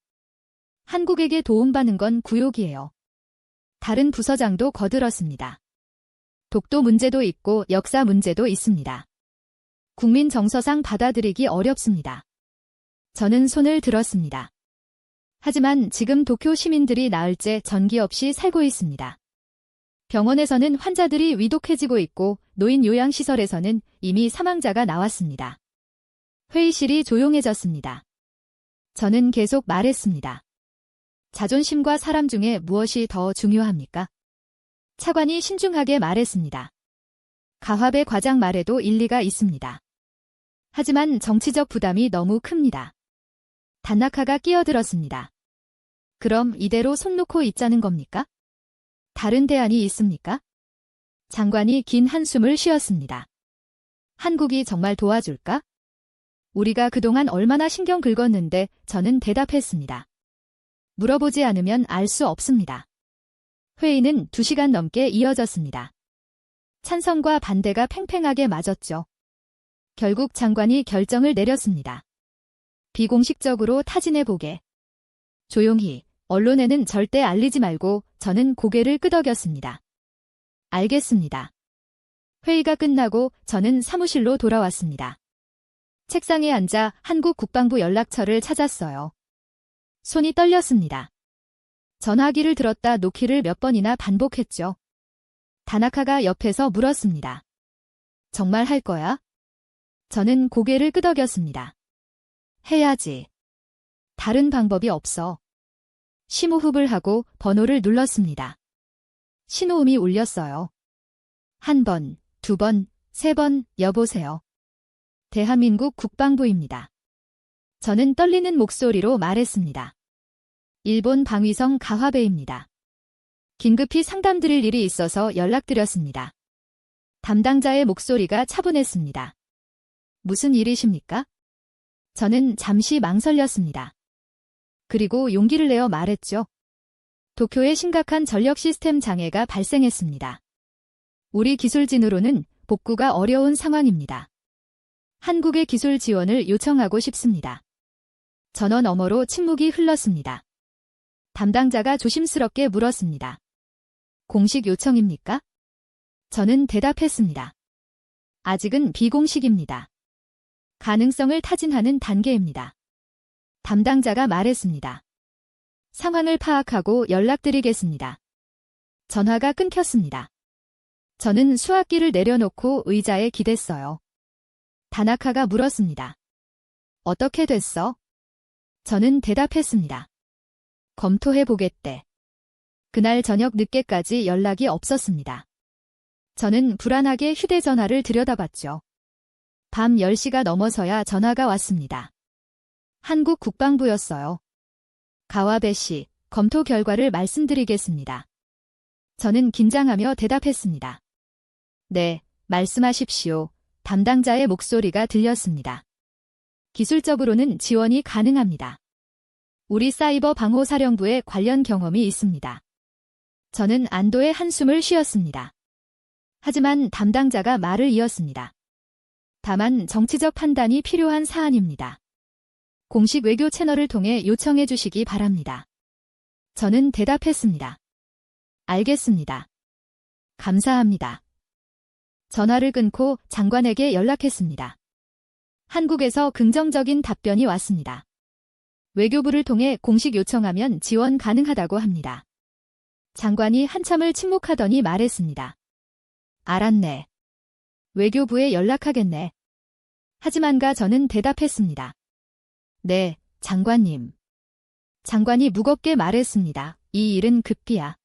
한국에게 도움받는 건 굴욕이에요. 다른 부서장도 거들었습니다. 독도 문제도 있고 역사 문제도 있습니다. 국민 정서상 받아들이기 어렵습니다. 저는 손을 들었습니다. 하지만 지금 도쿄 시민들이 나흘째 전기 없이 살고 있습니다. 병원에서는 환자들이 위독해지고 있고 노인 요양시설에서는 이미 사망자가 나왔습니다. 회의실이 조용해졌습니다. 저는 계속 말했습니다. 자존심과 사람 중에 무엇이 더 중요합니까? 차관이 신중하게 말했습니다. 가화배 과장 말에도 일리가 있습니다. 하지만 정치적 부담이 너무 큽니다. 다나카가 끼어들었습니다. 그럼 이대로 손 놓고 있자는 겁니까? 다른 대안이 있습니까? 장관이 긴 한숨을 쉬었습니다. 한국이 정말 도와줄까? 우리가 그동안 얼마나 신경 긁었는데 저는 대답했습니다. 물어보지 않으면 알 수 없습니다. 회의는 2시간 넘게 이어졌습니다. 찬성과 반대가 팽팽하게 맞았죠. 결국 장관이 결정을 내렸습니다. 비공식적으로 타진해보게. 조용히, 언론에는 절대 알리지 말고 저는 고개를 끄덕였습니다. 알겠습니다. 회의가 끝나고 저는 사무실로 돌아왔습니다. 책상에 앉아 한국 국방부 연락처를 찾았어요. 손이 떨렸습니다. 전화기를 들었다 놓기를 몇 번이나 반복했죠. 다나카가 옆에서 물었습니다. 정말 할 거야? 저는 고개를 끄덕였습니다. 해야지. 다른 방법이 없어. 심호흡을 하고 번호를 눌렀습니다. 신호음이 울렸어요. 1번, 2번, 3번, 여보세요. 대한민국 국방부입니다. 저는 떨리는 목소리로 말했습니다. 일본 방위성 가화배입니다. 긴급히 상담드릴 일이 있어서 연락드렸습니다. 담당자의 목소리가 차분했습니다. 무슨 일이십니까? 저는 잠시 망설였습니다. 그리고 용기를 내어 말했죠. 도쿄에 심각한 전력 시스템 장애가 발생했습니다. 우리 기술진으로는 복구가 어려운 상황입니다. 한국의 기술 지원을 요청하고 싶습니다. 전원 너머로 침묵이 흘렀습니다. 담당자가 조심스럽게 물었습니다. 공식 요청입니까? 저는 대답했습니다. 아직은 비공식입니다. 가능성을 타진하는 단계입니다. 담당자가 말했습니다. 상황을 파악하고 연락드리겠습니다. 전화가 끊겼습니다. 저는 수화기를 내려놓고 의자에 기댔어요. 다나카가 물었습니다. 어떻게 됐어? 저는 대답했습니다. 검토해보겠대. 그날 저녁 늦게까지 연락이 없었습니다. 저는 불안하게 휴대전화를 들여다봤죠. 밤 10시가 넘어서야 전화가 왔습니다. 한국 국방부였어요. 가와베 씨, 검토 결과를 말씀드리겠습니다. 저는 긴장하며 대답했습니다. 네, 말씀하십시오. 담당자의 목소리가 들렸습니다. 기술적으로는 지원이 가능합니다. 우리 사이버 방호사령부에 관련 경험이 있습니다. 저는 안도의 한숨을 쉬었습니다. 하지만 담당자가 말을 이었습니다. 다만 정치적 판단이 필요한 사안입니다. 공식 외교 채널을 통해 요청해 주시기 바랍니다. 저는 대답했습니다. 알겠습니다. 감사합니다. 전화를 끊고 장관에게 연락했습니다. 한국에서 긍정적인 답변이 왔습니다. 외교부를 통해 공식 요청하면 지원 가능하다고 합니다. 장관이 한참을 침묵하더니 말했습니다. 알았네. 외교부에 연락하겠네. 하지만가 저는 대답했습니다. 네, 장관님. 장관이 무겁게 말했습니다. 이 일은 급기야.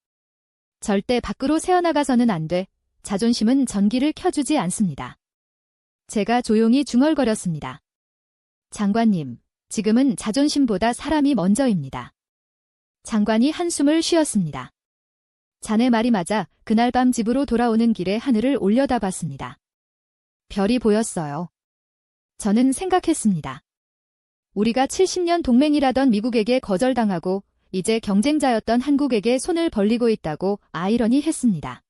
절대 밖으로 새어나가서는 안 돼. 자존심은 전기를 켜주지 않습니다. 제가 조용히 중얼거렸습니다. 장관님, 지금은 자존심보다 사람이 먼저입니다. 장관이 한숨을 쉬었습니다. 자네 말이 맞아 그날 밤 집으로 돌아오는 길에 하늘을 올려다봤습니다. 별이 보였어요. 저는 생각했습니다. 우리가 70년 동맹이라던 미국에게 거절당하고 이제 경쟁자였던 한국에게 손을 벌리고 있다고 아이러니했습니다.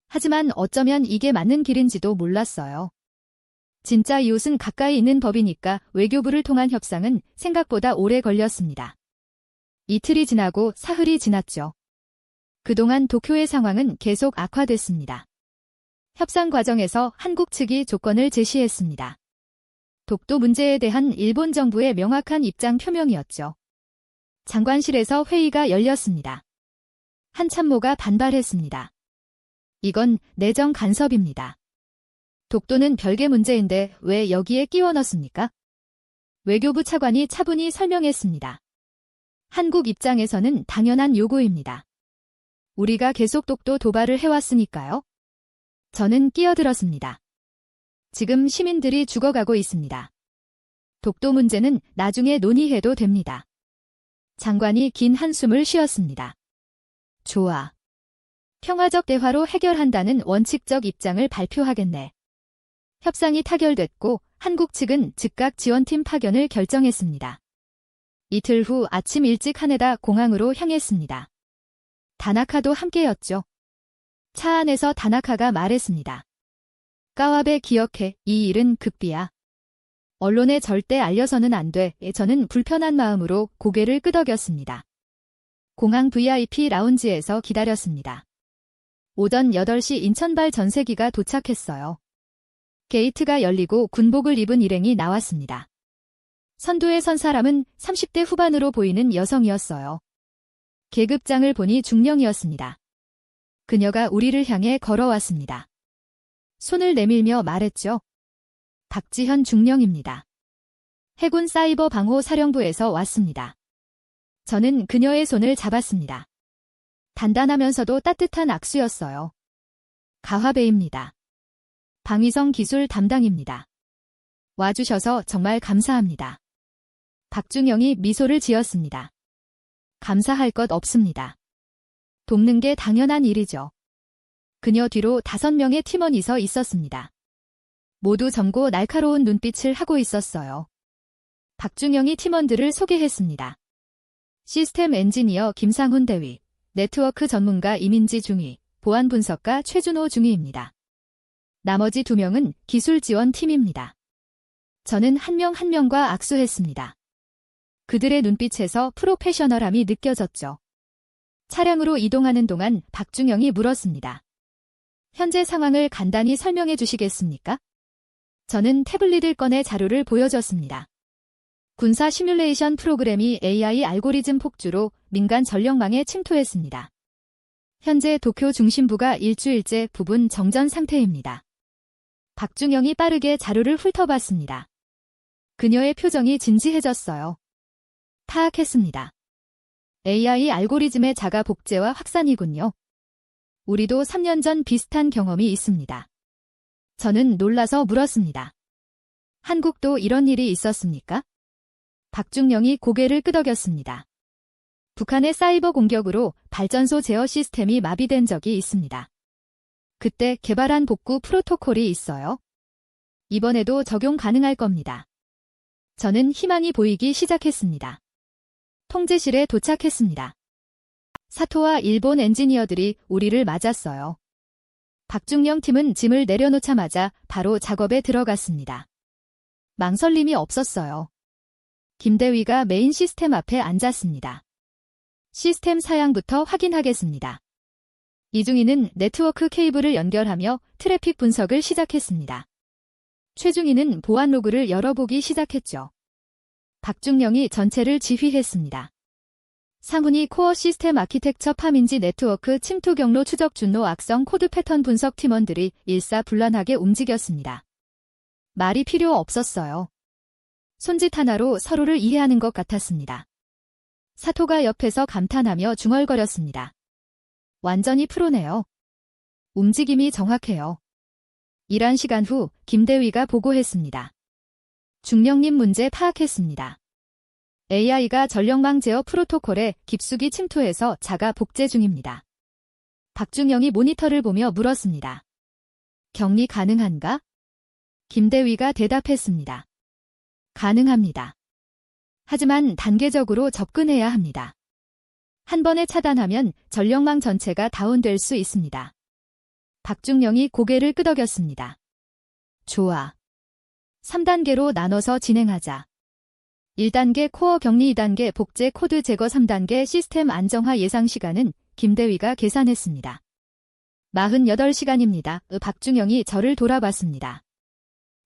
하지만 어쩌면 이게 맞는 길인지도 몰랐어요. 진짜 이웃은 가까이 있는 법이니까 외교부를 통한 협상은 생각보다 오래 걸렸습니다. 이틀이 지나고 사흘이 지났죠. 그동안 도쿄의 상황은 계속 악화됐습니다. 협상 과정에서 한국 측이 조건을 제시했습니다. 독도 문제에 대한 일본 정부의 명확한 입장 표명이었죠. 장관실에서 회의가 열렸습니다. 한 참모가 반발했습니다. 이건 내정 간섭입니다. 독도는 별개 문제인데 왜 여기에 끼워 넣습니까? 외교부 차관이 차분히 설명했습니다. 한국 입장에서는 당연한 요구입니다. 우리가 계속 독도 도발을 해왔으니까요. 저는 끼어들었습니다. 지금 시민들이 죽어가고 있습니다. 독도 문제는 나중에 논의해도 됩니다. 장관이 긴 한숨을 쉬었습니다. 좋아. 평화적 대화로 해결한다는 원칙적 입장을 발표하겠네. 협상이 타결됐고 한국 측은 즉각 지원팀 파견을 결정했습니다. 이틀 후 아침 일찍 하네다 공항으로 향했습니다. 다나카도 함께였죠. 차 안에서 다나카가 말했습니다. 까와베 기억해, 이 일은 급비야. 언론에 절대 알려서는 안 돼. 저는 불편한 마음으로 고개를 끄덕였습니다. 공항 VIP 라운지에서 기다렸습니다. 오전 8시 인천발 전세기가 도착했어요. 게이트가 열리고 군복을 입은 일행이 나왔습니다. 선두에 선 사람은 30대 후반으로 보이는 여성이었어요. 계급장을 보니 중령이었습니다. 그녀가 우리를 향해 걸어왔습니다. 손을 내밀며 말했죠. 박지현 중령입니다. 해군 사이버 방호 사령부에서 왔습니다. 저는 그녀의 손을 잡았습니다. 단단하면서도 따뜻한 악수였어요. 가화배입니다. 방위성 기술 담당입니다. 와주셔서 정말 감사합니다. 박중영이 미소를 지었습니다. 감사할 것 없습니다. 돕는 게 당연한 일이죠. 그녀 뒤로 5명의 팀원이 서 있었습니다. 모두 젊고 날카로운 눈빛을 하고 있었어요. 박중영이 팀원들을 소개했습니다. 시스템 엔지니어 김상훈 대위, 네트워크 전문가 이민지 중위, 보안 분석가 최준호 중위입니다. 나머지 2명은 기술 지원 팀입니다. 저는 한 명 한 명과 악수했습니다. 그들의 눈빛에서 프로페셔널함이 느껴졌죠. 차량으로 이동하는 동안 박중영이 물었습니다. 현재 상황을 간단히 설명해 주시겠습니까? 저는 태블릿을 꺼내 자료를 보여줬습니다. 군사 시뮬레이션 프로그램이 AI 알고리즘 폭주로 민간 전력망에 침투했습니다. 현재 도쿄 중심부가 일주일째 부분 정전 상태입니다. 박중영이 빠르게 자료를 AI 알고리즘의 자가 복제와 확산이군요. 우리도 3년 전 비슷한 경험이 있습니다. 저는 놀라서 물었습니다. 한국도 이런 일이 있었습니까? 박중영이 고개를 끄덕였습니다. 북한의 사이버 공격으로 발전소 제어 시스템이 마비된 적이 있습니다. 그때 개발한 복구 프로토콜이 있어요. 이번에도 적용 가능할 겁니다. 저는 희망이 보이기 시작했습니다. 통제실에 도착했습니다. 사토와 일본 엔지니어들이 우리를 맞았어요. 박중영 팀은 짐을 내려놓자마자 바로 작업에 들어갔습니다. 망설임이 없었어요. 김대위가 메인 시스템 앞에 앉았습니다. 시스템 사양부터 확인하겠습니다. 이중희는 네트워크 케이블을 연결하며 트래픽 분석을 시작했습니다. 최중희는 보안 로그를 열어보기 시작했죠. 박중영이 전체를 지휘했습니다. 상훈이 코어 시스템 아키텍처 파민지 네트워크 침투 경로 추적 준로 악성 코드 패턴 분석 팀원들이 일사불란하게 움직였습니다. 말이 필요 없었어요. 손짓 하나로 서로를 이해하는 것 같았습니다. 사토가 옆에서 감탄하며 중얼거렸습니다. 완전히 프로네요. 움직임이 정확해요. 일한 시간 후 김대위가 보고했습니다. 중령님 문제 파악했습니다. AI가 전력망 제어 프로토콜에 깊숙이 침투해서 자가 복제 중입니다. 박중영이 모니터를 보며 물었습니다. 격리 가능한가? 김대위가 대답했습니다. 가능합니다. 하지만 단계적으로 접근해야 합니다. 한 번에 차단하면 전력망 전체가 다운될 수 있습니다. 박중영이 고개를 끄덕였습니다. 좋아. 3단계로 나눠서 진행하자. 1단계 코어 격리, 2단계 복제 코드 제거, 3단계 시스템 안정화. 예상 시간은 김대위가 계산했습니다. 48시간입니다. 박중영이 저를 돌아봤습니다.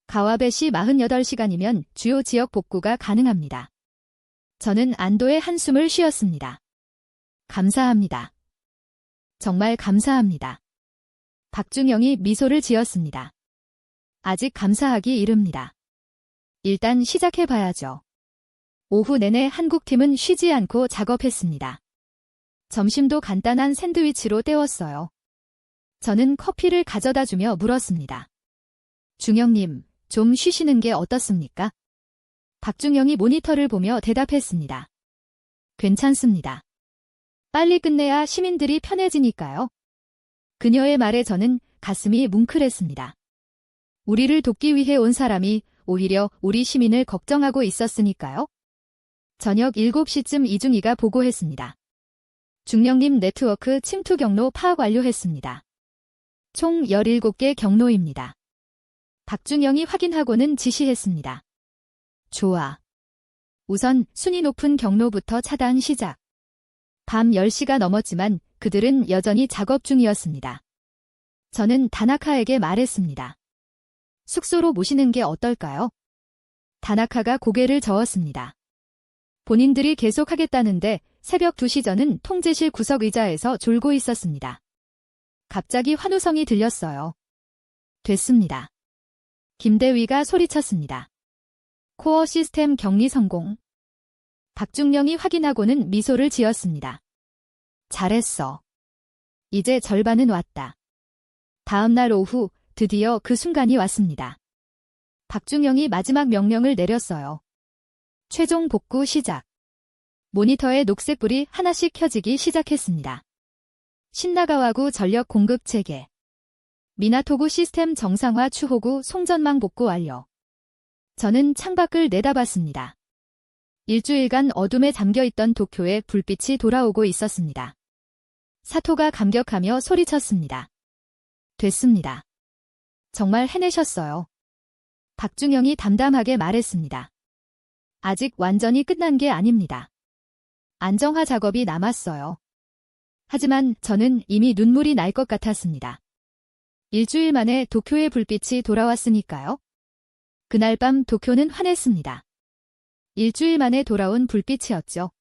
가와베 시 48시간이면 주요 지역 복구가 가능합니다. 저는 안도의 한숨을 쉬었습니다. 감사합니다. 정말 감사합니다. 박중영이 미소를 지었습니다. 아직 감사하기 이릅니다. 일단 시작해봐야죠. 오후 내내 한국팀은 쉬지 않고 작업했습니다. 점심도 간단한 샌드위치로 때웠어요. 저는 커피를 가져다 주며 물었습니다. 중영님, 좀 쉬시는 게 어떻습니까? 박중영이 모니터를 보며 대답했습니다. 괜찮습니다. 빨리 끝내야 시민들이 편해지니까요. 그녀의 말에 저는 가슴이 뭉클했습니다. 우리를 돕기 위해 온 사람이 오히려 우리 시민을 걱정하고 있었으니까요. 저녁 7시쯤 이중희가 보고했습니다. 중령님 네트워크 침투 경로 파악 완료했습니다. 총 17개 경로입니다. 박중영이 확인하고는 지시했습니다. 좋아. 우선 순위 높은 경로부터 차단 시작. 밤 10시가 넘었지만 그들은 여전히 작업 중이었습니다. 저는 다나카에게 말했습니다. 숙소로 모시는 게 어떨까요? 다나카가 고개를 저었습니다. 본인들이 계속하겠다는데 새벽 2시 전은 통제실 구석 의자에서 졸고 있었습니다. 갑자기 환호성이 들렸어요. 됐습니다. 김대위가 소리쳤습니다. 코어 시스템 격리 성공. 박중영이 확인하고는 미소를 지었습니다. 잘했어. 이제 절반은 왔다. 다음 날 오후 드디어 그 순간이 왔습니다. 박중영이 마지막 명령을 내렸어요. 최종 복구 시작. 모니터에 녹색불이 하나씩 켜지기 시작했습니다. 신나가와구 전력 공급 체계. 미나토구 시스템 정상화 추호구 송전망 복구 완료. 저는 창밖을 내다봤습니다. 일주일간 어둠에 잠겨있던 도쿄에 불빛이 돌아오고 있었습니다. 사토가 감격하며 소리쳤습니다. 됐습니다. 정말 해내셨어요. 박중영이 담담하게 말했습니다. 아직 완전히 끝난 게 아닙니다. 안정화 작업이 남았어요. 하지만 저는 이미 눈물이 날 것 같았습니다. 일주일 만에 도쿄의 불빛이 돌아왔으니까요. 그날 밤 도쿄는 환했습니다. 일주일 만에 돌아온 불빛이었죠.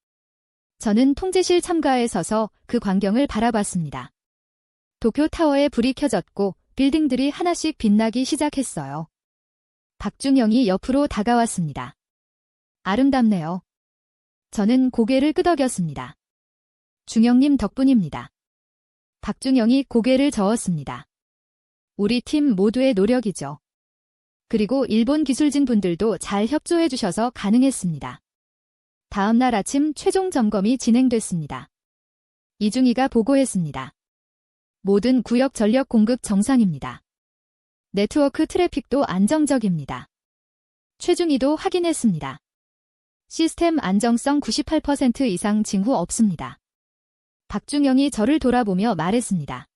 저는 통제실 참가에 서서 그 광경을 바라봤습니다. 도쿄 타워에 불이 켜졌고 빌딩들이 하나씩 빛나기 시작했어요. 박중영이 옆으로 다가왔습니다. 아름답네요. 저는 고개를 끄덕였습니다. 중영님 덕분입니다. 박준영이 고개를 저었습니다. 우리 팀 모두의 노력이죠. 그리고 일본 기술진 분들도 잘 협조해 주셔서 가능했습니다. 다음 날 아침 최종 점검이 진행됐습니다. 이중희가 보고했습니다. 모든 구역 전력 공급 정상입니다. 네트워크 트래픽도 안정적입니다. 최중희도 확인했습니다. 시스템 안정성 98% 이상 징후 없습니다. 박준영이 저를 돌아보며 말했습니다.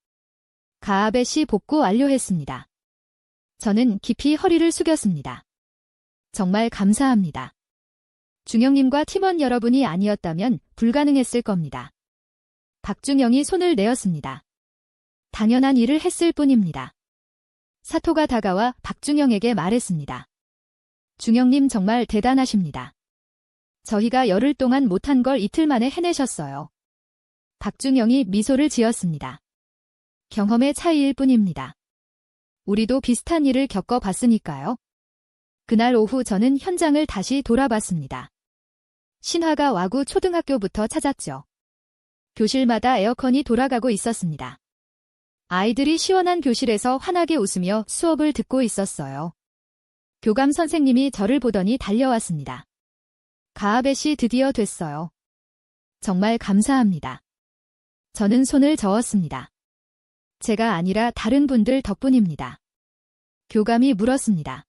가아베 씨 복구 완료했습니다. 저는 깊이 허리를 숙였습니다. 정말 감사합니다. 중영님과 팀원 여러분이 아니었다면 불가능했을 겁니다. 박준영이 손을 내었습니다. 당연한 일을 했을 뿐입니다. 사토가 다가와 박준영에게 말했습니다. 중영님 정말 대단하십니다. 저희가 열흘 동안 못한 걸 이틀 만에 해내셨어요. 박준영이 미소를 지었습니다. 경험의 차이일 뿐입니다. 우리도 비슷한 일을 겪어봤으니까요. 그날 오후 저는 현장을 다시 돌아봤습니다. 신화가 와구 초등학교부터 찾았죠. 교실마다 에어컨이 돌아가고 있었습니다. 아이들이 시원한 교실에서 환하게 웃으며 수업을 듣고 있었어요. 교감 선생님이 저를 보더니 달려왔습니다. 가아베 씨 드디어 됐어요. 정말 감사합니다. 저는 손을 저었습니다. 제가 아니라 다른 분들 덕분입니다. 교감이 물었습니다.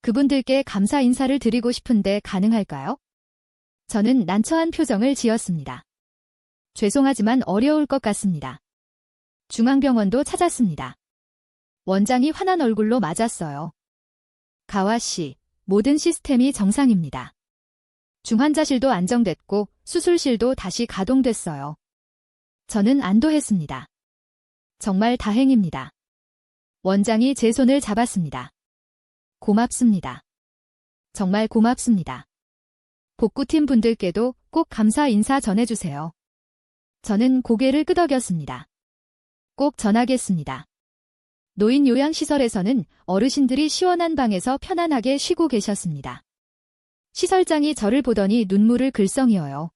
그분들께 감사 인사를 드리고 싶은데 가능할까요? 저는 난처한 표정을 지었습니다. 죄송하지만 어려울 것 같습니다. 중앙병원도 찾았습니다. 원장이 환한 얼굴로 맞았어요. 가와 씨, 모든 시스템이 정상입니다. 중환자실도 안정됐고 수술실도 다시 가동됐어요. 저는 안도했습니다. 정말 다행입니다. 원장이 제 손을 잡았습니다. 고맙습니다. 정말 고맙습니다. 복구팀 분들께도 꼭 감사 인사 전해주세요. 저는 고개를 끄덕였습니다. 꼭 전하겠습니다. 노인 요양시설에서는 어르신들이 시원한 방에서 편안하게 쉬고 계셨습니다. 시설장이 저를 보더니 눈물을 글썽이어요.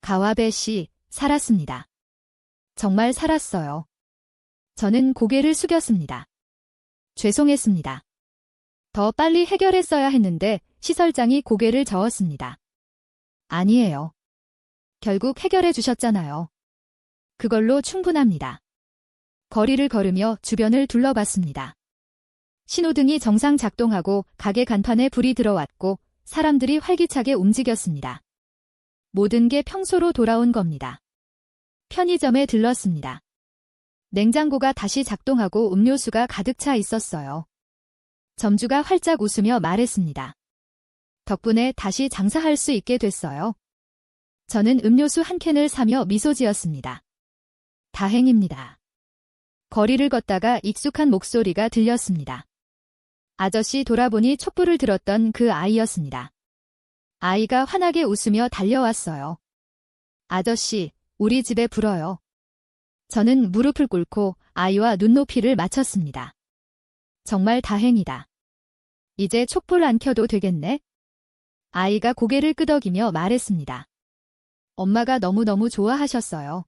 가와베 씨, 살았습니다. 정말 살았어요. 저는 고개를 숙였습니다. 죄송했습니다. 더 빨리 해결했어야 했는데 시설장이 고개를 저었습니다. 아니에요. 결국 해결해 주셨잖아요. 그걸로 충분합니다. 거리를 걸으며 주변을 둘러봤습니다. 신호등이 정상 작동하고 가게 간판에 불이 들어왔고 사람들이 활기차게 움직였습니다. 모든 게 평소로 돌아온 겁니다. 편의점에 들렀습니다. 냉장고가 다시 작동하고 음료수가 가득 차 있었어요. 점주가 활짝 웃으며 말했습니다. 덕분에 다시 장사할 수 있게 됐어요. 저는 음료수 한 캔을 사며 미소 지었습니다. 다행입니다. 거리를 걷다가 익숙한 목소리가 들렸습니다. 아저씨 돌아보니 촛불을 들었던 그 아이였습니다. 아이가 환하게 웃으며 달려왔어요. 아저씨, 우리 집에 불어요. 저는 무릎을 꿇고 아이와 눈높이를 맞췄습니다. 정말 다행이다. 이제 촛불 안 켜도 되겠네? 아이가 고개를 끄덕이며 말했습니다. 엄마가 너무너무 좋아하셨어요.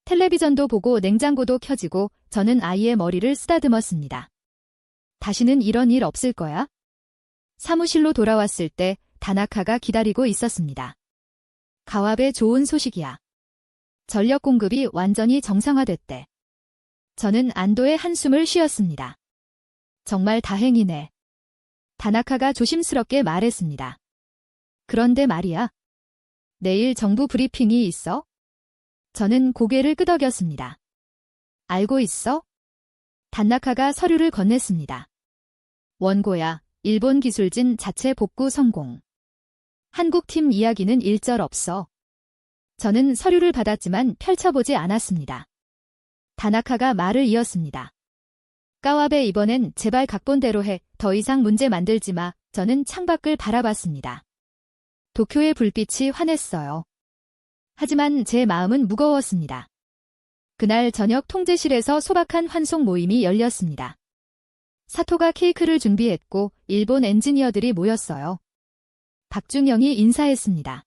텔레비전도 보고 냉장고도 켜지고 저는 아이의 머리를 쓰다듬었습니다. 다시는 이런 일 없을 거야? 사무실로 돌아왔을 때 다나카가 기다리고 있었습니다. 가와베 좋은 소식이야. 전력 공급이 완전히 정상화됐대. 저는 안도의 한숨을 쉬었습니다. 정말 다행이네. 다나카가 조심스럽게 말했습니다. 그런데 말이야. 내일 정부 브리핑이 있어? 저는 고개를 끄덕였습니다. 알고 있어? 다나카가 서류를 건넸습니다. 원고야, 일본 기술진 자체 복구 성공. 한국팀 이야기는 일절 없어. 저는 서류를 받았지만 펼쳐보지 않았습니다. 다나카가 말을 이었습니다. 까와베 이번엔 제발 각본대로 해. 더 이상 문제 만들지 마. 저는 창밖을 바라봤습니다. 도쿄의 불빛이 환했어요. 하지만 제 마음은 무거웠습니다. 그날 저녁 통제실에서 소박한 환송 모임이 열렸습니다. 사토가 케이크를 준비했고 일본 엔지니어들이 모였어요. 박준영이 인사했습니다.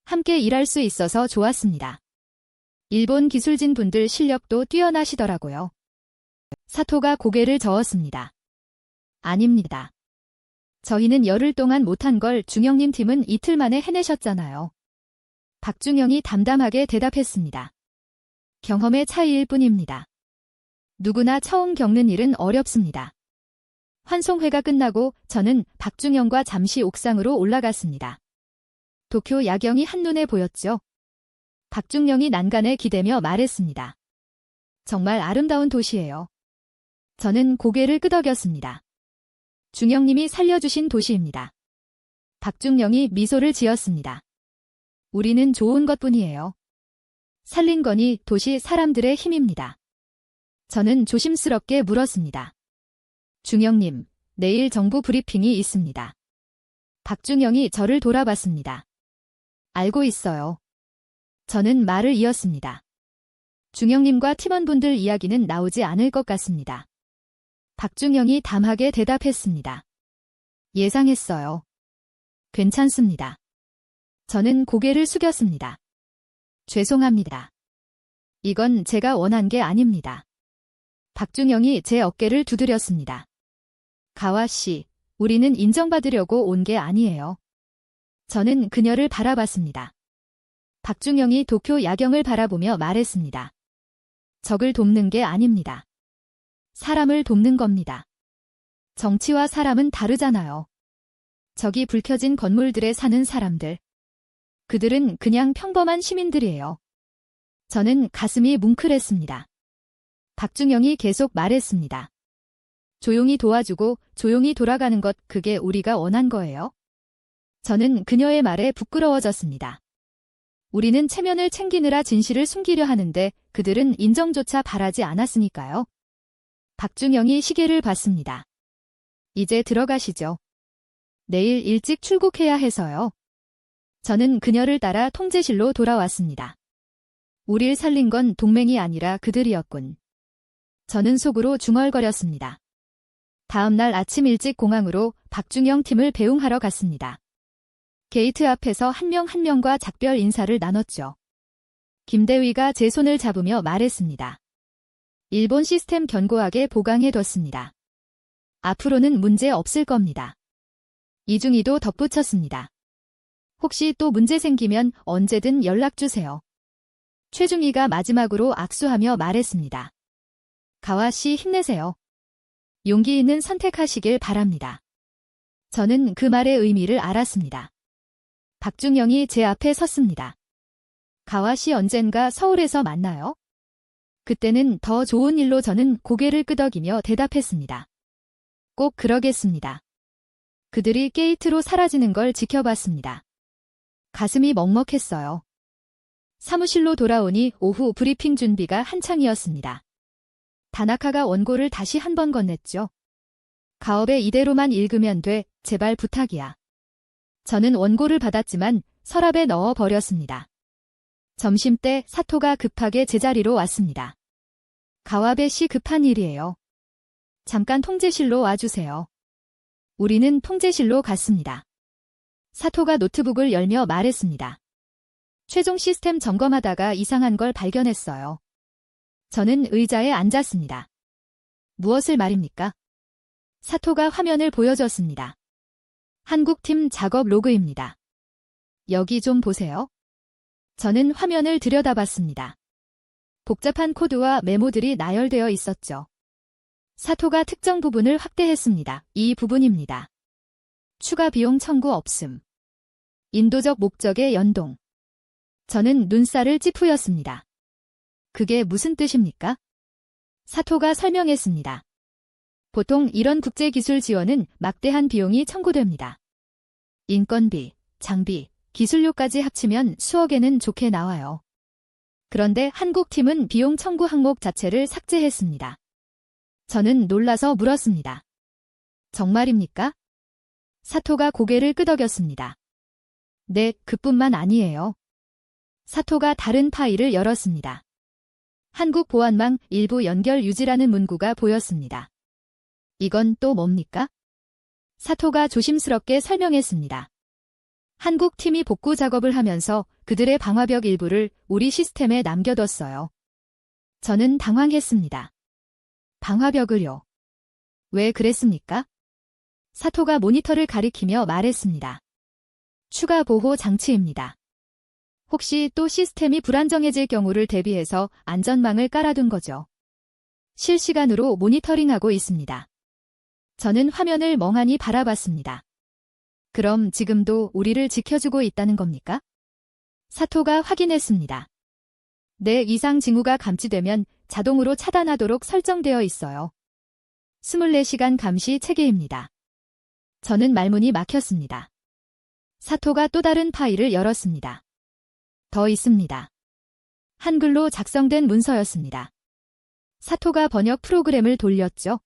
함께 일할 수 있어서 좋았습니다. 일본 기술진 분들 실력도 뛰어나시더라고요. 사토가 고개를 저었습니다. 아닙니다. 저희는 열흘 동안 못한 걸 중영님 팀은 이틀 만에 해내셨잖아요. 박중영이 담담하게 대답했습니다. 경험의 차이일 뿐입니다. 누구나 처음 겪는 일은 어렵습니다. 환송회가 끝나고 저는 박중영과 잠시 옥상으로 올라갔습니다. 도쿄 야경이 한눈에 보였죠. 박중영이 난간에 기대며 말했습니다. 정말 아름다운 도시예요. 저는 고개를 끄덕였습니다. 중영님이 살려주신 도시입니다. 박중영이 미소를 지었습니다. 우리는 좋은 것뿐이에요. 살린 거니 도시 사람들의 힘입니다. 저는 조심스럽게 물었습니다. 중영님, 내일 정부 브리핑이 있습니다. 박중영이 저를 돌아봤습니다. 알고 있어요. 저는 말을 이었습니다. 중영님과 팀원분들 이야기는 나오지 않을 것 같습니다. 박중영이 담하게 대답했습니다. 예상했어요. 괜찮습니다. 저는 고개를 숙였습니다. 죄송합니다. 이건 제가 원한 게 아닙니다. 박중영이 제 어깨를 두드렸습니다. 가와 씨, 우리는 인정받으려고 온 게 아니에요. 저는 그녀를 바라봤습니다. 박중영이 도쿄 야경을 바라보며 말했습니다. 적을 돕는 게 아닙니다. 사람을 돕는 겁니다. 정치와 사람은 다르잖아요. 저기 불 켜진 건물들에 사는 사람들. 그들은 그냥 평범한 시민들이에요. 저는 가슴이 뭉클했습니다. 박중영이 계속 말했습니다. 조용히 도와주고 조용히 돌아가는 것, 그게 우리가 원한 거예요. 저는 그녀의 말에 부끄러워졌습니다. 우리는 체면을 챙기느라 진실을 숨기려 하는데 그들은 인정조차 바라지 않았으니까요. 박중영이 시계를 봤습니다. 이제 들어가시죠. 내일 일찍 출국해야 해서요. 저는 그녀를 따라 통제실로 돌아왔습니다. 우릴 살린 건 동맹이 아니라 그들이었군. 저는 속으로 중얼거렸습니다. 다음 날 아침 일찍 공항으로 박중영 팀을 배웅하러 갔습니다. 게이트 앞에서 한 명 한 명과 작별 인사를 나눴죠. 김대위가 제 손을 잡으며 말했습니다. 일본 시스템 견고하게 보강해뒀습니다. 앞으로는 문제 없을 겁니다. 이중희도 덧붙였습니다. 혹시 또 문제 생기면 언제든 연락주세요. 최중희가 마지막으로 악수하며 말했습니다. 가와 씨 힘내세요. 용기 있는 선택하시길 바랍니다. 저는 그 말의 의미를 알았습니다. 박중영이 제 앞에 섰습니다. 가와 씨 언젠가 서울에서 만나요? 그때는 더 좋은 일로 저는 고개를 끄덕이며 대답했습니다. 꼭 그러겠습니다. 그들이 게이트로 사라지는 걸 지켜봤습니다. 가슴이 먹먹했어요. 사무실로 돌아오니 오후 브리핑 준비가 한창이었습니다. 다나카가 원고를 다시 한 번 건넸죠. 가업에 이대로만 읽으면 돼, 제발 부탁이야. 저는 원고를 받았지만 서랍에 넣어버렸습니다. 점심때 사토가 급하게 제자리로 왔습니다. 가와베 씨 급한 일이에요. 잠깐 통제실로 와주세요. 우리는 통제실로 갔습니다. 사토가 노트북을 열며 말했습니다. 최종 시스템 점검하다가 이상한 걸 발견했어요. 저는 의자에 앉았습니다. 무엇을 말입니까? 사토가 화면을 보여줬습니다. 한국팀 작업 로그입니다. 여기 좀 보세요. 저는 화면을 들여다봤습니다. 복잡한 코드와 메모들이 나열되어 있었죠. 사토가 특정 부분을 확대했습니다. 이 부분입니다. 추가 비용 청구 없음. 인도적 목적의 연동. 저는 눈살을 찌푸렸습니다. 그게 무슨 뜻입니까? 사토가 설명했습니다. 보통 이런 국제기술 지원은 막대한 비용이 청구됩니다. 인건비, 장비, 기술료까지 합치면 수억엔은 좋게 나와요. 그런데 한국팀은 비용 청구 항목 자체를 삭제했습니다. 저는 놀라서 물었습니다. 정말입니까? 사토가 고개를 끄덕였습니다. 네, 그뿐만 아니에요. 사토가 다른 파일을 열었습니다. 한국 보안망 일부 연결 유지라는 문구가 보였습니다. 이건 또 뭡니까? 사토가 조심스럽게 설명했습니다. 한국 팀이 복구 작업을 하면서 그들의 방화벽 일부를 우리 시스템에 남겨뒀어요. 저는 당황했습니다. 방화벽을요? 왜 그랬습니까? 사토가 모니터를 가리키며 말했습니다. 추가 보호 장치입니다. 혹시 또 시스템이 불안정해질 경우를 대비해서 안전망을 깔아둔 거죠. 실시간으로 모니터링하고 있습니다. 저는 화면을 멍하니 바라봤습니다. 그럼 지금도 우리를 지켜주고 있다는 겁니까? 사토가 확인했습니다. 네, 이상 징후가 감지되면 자동으로 차단하도록 설정되어 있어요. 24시간 감시 체계입니다. 저는 말문이 막혔습니다. 사토가 또 다른 파일을 열었습니다. 더 있습니다. 한글로 작성된 문서였습니다. 사토가 번역 프로그램을 돌렸죠.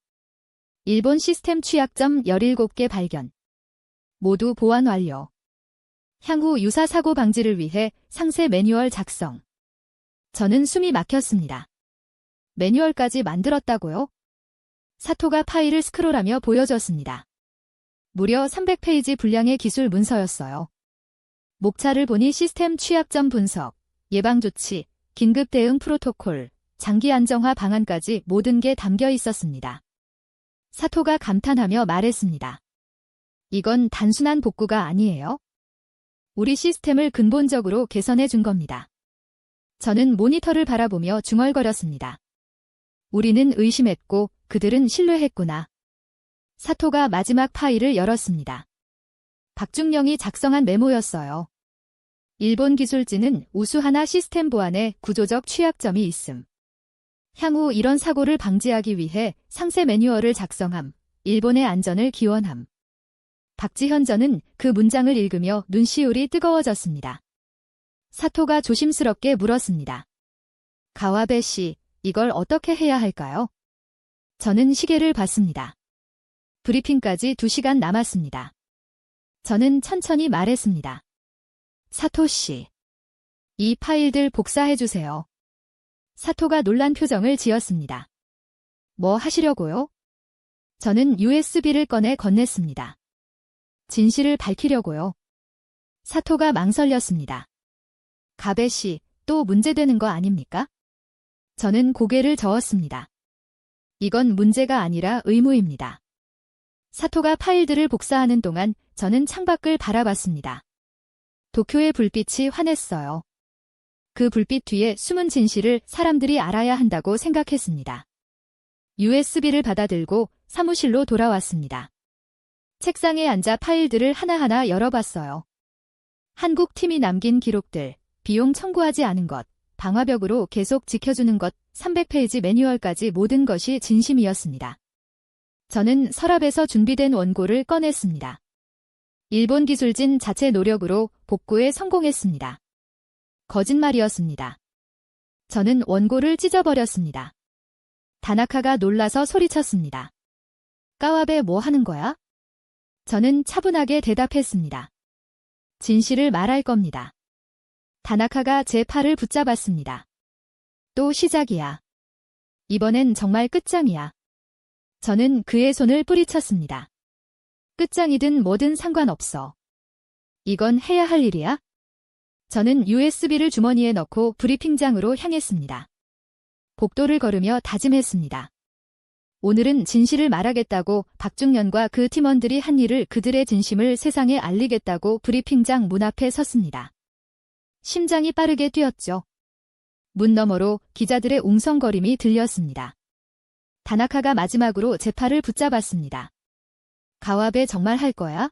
일본 시스템 취약점 17개 발견. 모두 보완 완료. 향후 유사 사고 방지를 위해 상세 매뉴얼 작성. 저는 숨이 막혔습니다. 매뉴얼까지 만들었다고요? 사토가 파일을 스크롤하며 보여줬습니다. 무려 300페이지 분량의 기술 문서였어요. 목차를 보니 시스템 취약점 분석, 예방조치, 긴급 대응 프로토콜, 장기 안정화 방안까지 모든 게 담겨 있었습니다. 사토가 감탄하며 말했습니다. 이건 단순한 복구가 아니에요. 우리 시스템을 근본적으로 개선해 준 겁니다. 저는 모니터를 바라보며 중얼거렸습니다. 우리는 의심했고 그들은 신뢰했구나. 사토가 마지막 파일을 열었습니다. 박중영이 작성한 메모였어요. 일본 기술진은 우수하나 시스템 보안에 구조적 취약점이 있음. 향후 이런 사고를 방지하기 위해 상세 매뉴얼을 작성함. 일본의 안전을 기원함. 박지현 전은 그 문장을 읽으며 눈시울이 뜨거워졌습니다. 사토가 조심스럽게 물었습니다. 가와베 씨, 이걸 어떻게 해야 할까요? 저는 시계를 봤습니다. 브리핑까지 2시간 남았습니다. 저는 천천히 말했습니다. 사토 씨, 이 파일들 복사해주세요. 사토가 놀란 표정을 지었습니다. 뭐 하시려고요? 저는 USB를 꺼내 건넸습니다. 진실을 밝히려고요. 사토가 망설였습니다. 가베 씨, 또 문제되는 거 아닙니까? 저는 고개를 저었습니다. 이건 문제가 아니라 의무입니다. 사토가 파일들을 복사하는 동안 저는 창밖을 바라봤습니다. 도쿄의 불빛이 환했어요. 그 불빛 뒤에 숨은 진실을 사람들이 알아야 한다고 생각했습니다. USB를 받아들고 사무실로 돌아왔습니다. 책상에 앉아 파일들을 하나하나 열어봤어요. 한국 팀이 남긴 기록들, 비용 청구하지 않은 것, 방화벽으로 계속 지켜주는 것, 300페이지 매뉴얼까지 모든 것이 진심이었습니다. 저는 서랍에서 준비된 원고를 꺼냈습니다. 일본 기술진 자체 노력으로 복구에 성공했습니다. 거짓말이었습니다. 저는 원고를 찢어버렸습니다. 다나카가 놀라서 소리쳤습니다. 까와베 뭐 하는 거야? 저는 차분하게 대답했습니다. 진실을 말할 겁니다. 다나카가 제 팔을 붙잡았습니다. 또 시작이야. 이번엔 정말 끝장이야. 저는 그의 손을 뿌리쳤습니다. 끝장이든 뭐든 상관없어. 이건 해야 할 일이야? 저는 USB를 주머니에 넣고 브리핑장으로 향했습니다. 복도를 걸으며 다짐했습니다. 오늘은 진실을 말하겠다고 박중년과 그 팀원들이 한 일을 그들의 진심을 세상에 알리겠다고 브리핑장 문 앞에 섰습니다. 심장이 빠르게 뛰었죠. 문 너머로 기자들의 웅성거림이 들렸습니다. 다나카가 마지막으로 제 팔을 붙잡았습니다. 가와베 정말 할 거야?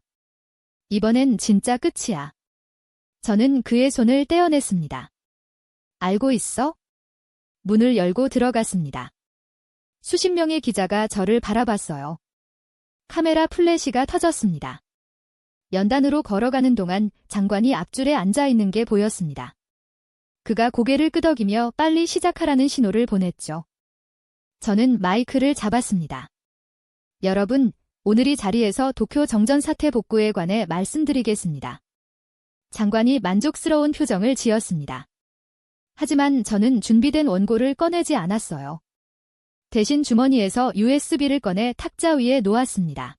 이번엔 진짜 끝이야. 저는 그의 손을 떼어냈습니다. 알고 있어? 문을 열고 들어갔습니다. 수십 명의 기자가 저를 바라봤어요. 카메라 플래시가 터졌습니다. 연단으로 걸어가는 동안 장관이 앞줄에 앉아있는 게 보였습니다. 그가 고개를 끄덕이며 빨리 시작하라는 신호를 보냈죠. 저는 마이크를 잡았습니다. 여러분, 오늘 이 자리에서 도쿄 정전 사태 복구에 관해 말씀드리겠습니다. 장관이 만족스러운 표정을 지었습니다. 하지만 저는 준비된 원고를 꺼내지 않았어요. 대신 주머니에서 USB를 꺼내 탁자 위에 놓았습니다.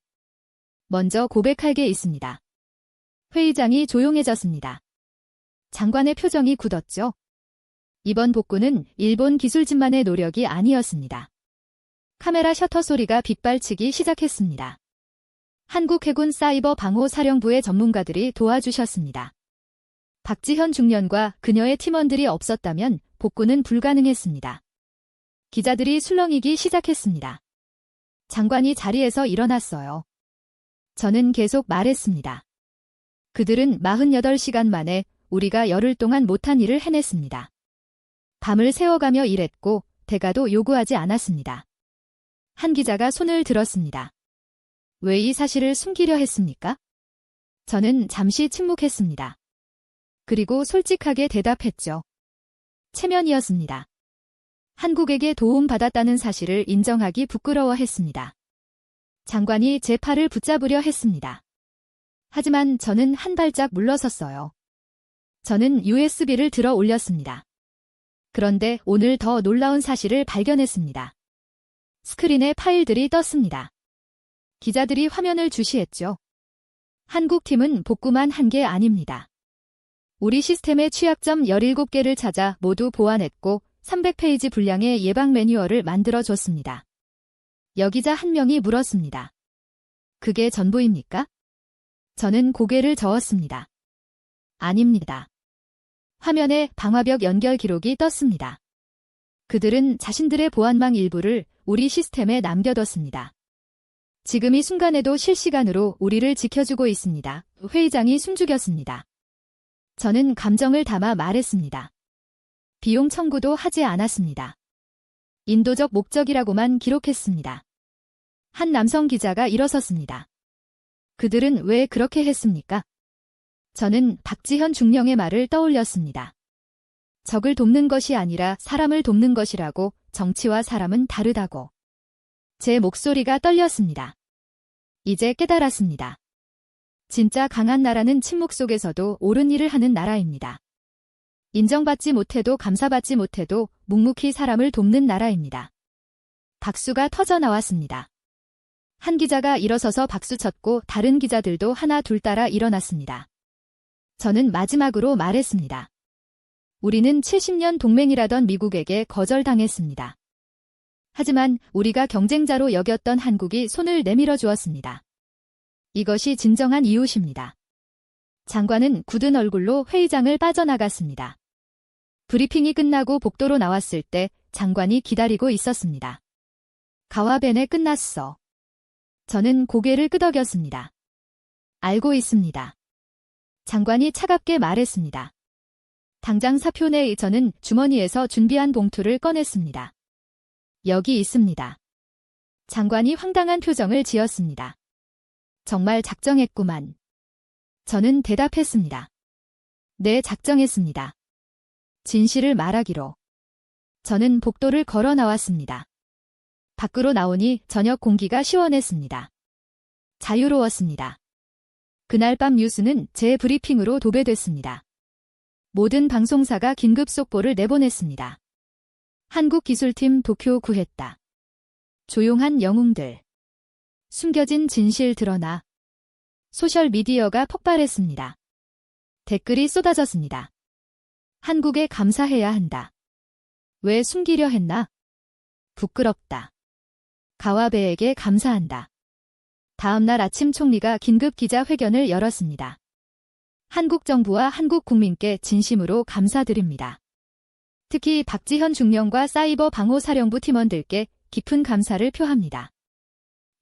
먼저 고백할 게 있습니다. 회의장이 조용해졌습니다. 장관의 표정이 굳었죠. 이번 복구는 일본 기술진만의 노력이 아니었습니다. 카메라 셔터 소리가 빗발치기 시작했습니다. 한국해군 사이버 방호 사령부의 전문가들이 도와주셨습니다. 박지현 중령과 그녀의 팀원들이 없었다면 복구는 불가능했습니다. 기자들이 술렁이기 시작했습니다. 장관이 자리에서 일어났어요. 저는 계속 말했습니다. 그들은 48시간 만에 우리가 열흘 동안 못한 일을 해냈습니다. 밤을 새워가며 일했고 대가도 요구하지 않았습니다. 한 기자가 손을 들었습니다. 왜 이 사실을 숨기려 했습니까? 저는 잠시 침묵했습니다. 그리고 솔직하게 대답했죠. 체면이었습니다. 한국에게 도움받았다는 사실을 인정하기 부끄러워했습니다. 장관이 제 팔을 붙잡으려 했습니다. 하지만 저는 한 발짝 물러섰어요. 저는 USB를 들어 올렸습니다. 그런데 오늘 더 놀라운 사실을 발견했습니다. 스크린에 파일들이 떴습니다. 기자들이 화면을 주시했죠. 한국팀은 복구만 한 게 아닙니다. 우리 시스템의 취약점 17개를 찾아 모두 보완했고 300페이지 분량의 예방 매뉴얼을 만들어줬습니다. 여기자 한 명이 물었습니다. 그게 전부입니까? 저는 고개를 저었습니다. 아닙니다. 화면에 방화벽 연결 기록이 떴습니다. 그들은 자신들의 보안망 일부를 우리 시스템에 남겨뒀습니다. 지금 이 순간에도 실시간으로 우리를 지켜주고 있습니다. 회의장이 숨죽였습니다. 저는 감정을 담아 말했습니다. 비용 청구도 하지 않았습니다. 인도적 목적이라고만 기록했습니다. 한 남성 기자가 일어섰습니다. 그들은 왜 그렇게 했습니까? 저는 박지현 중령의 말을 떠올렸습니다. 적을 돕는 것이 아니라 사람을 돕는 것이라고, 정치와 사람은 다르다고. 제 목소리가 떨렸습니다. 이제 깨달았습니다. 진짜 강한 나라는 침묵 속에서도 옳은 일을 하는 나라입니다. 인정받지 못해도 감사받지 못해도 묵묵히 사람을 돕는 나라입니다. 박수가 터져 나왔습니다. 한 기자가 일어서서 박수쳤고 다른 기자들도 하나 둘 따라 일어났습니다. 저는 마지막으로 말했습니다. 우리는 70년 동맹이라던 미국에게 거절당했습니다. 하지만 우리가 경쟁자로 여겼던 한국이 손을 내밀어 주었습니다. 이것이 진정한 이웃입니다. 장관은 굳은 얼굴로 회의장을 빠져나갔습니다. 브리핑이 끝나고 복도로 나왔을 때 장관이 기다리고 있었습니다. 가와벤에 끝났어. 저는 고개를 끄덕였습니다. 알고 있습니다. 장관이 차갑게 말했습니다. 당장 사표 내. 저는 주머니에서 준비한 봉투를 꺼냈습니다. 여기 있습니다. 장관이 황당한 표정을 지었습니다. 정말 작정했구만. 저는 대답했습니다. 네, 작정했습니다. 진실을 말하기로. 저는 복도를 걸어 나왔습니다. 밖으로 나오니 저녁 공기가 시원했습니다. 자유로웠습니다. 그날 밤 뉴스는 제 브리핑으로 도배됐습니다. 모든 방송사가 긴급 속보를 내보냈습니다. 한국기술팀 도쿄 구했다. 조용한 영웅들. 숨겨진 진실 드러나. 소셜미디어가 폭발했습니다. 댓글이 쏟아졌습니다. 한국에 감사해야 한다. 왜 숨기려 했나? 부끄럽다. 가와베에게 감사한다. 다음 날 아침 총리가 긴급 기자회견을 열었습니다. 한국 정부와 한국 국민께 진심으로 감사드립니다. 특히 박지현 중령과 사이버 방호사령부 팀원들께 깊은 감사를 표합니다.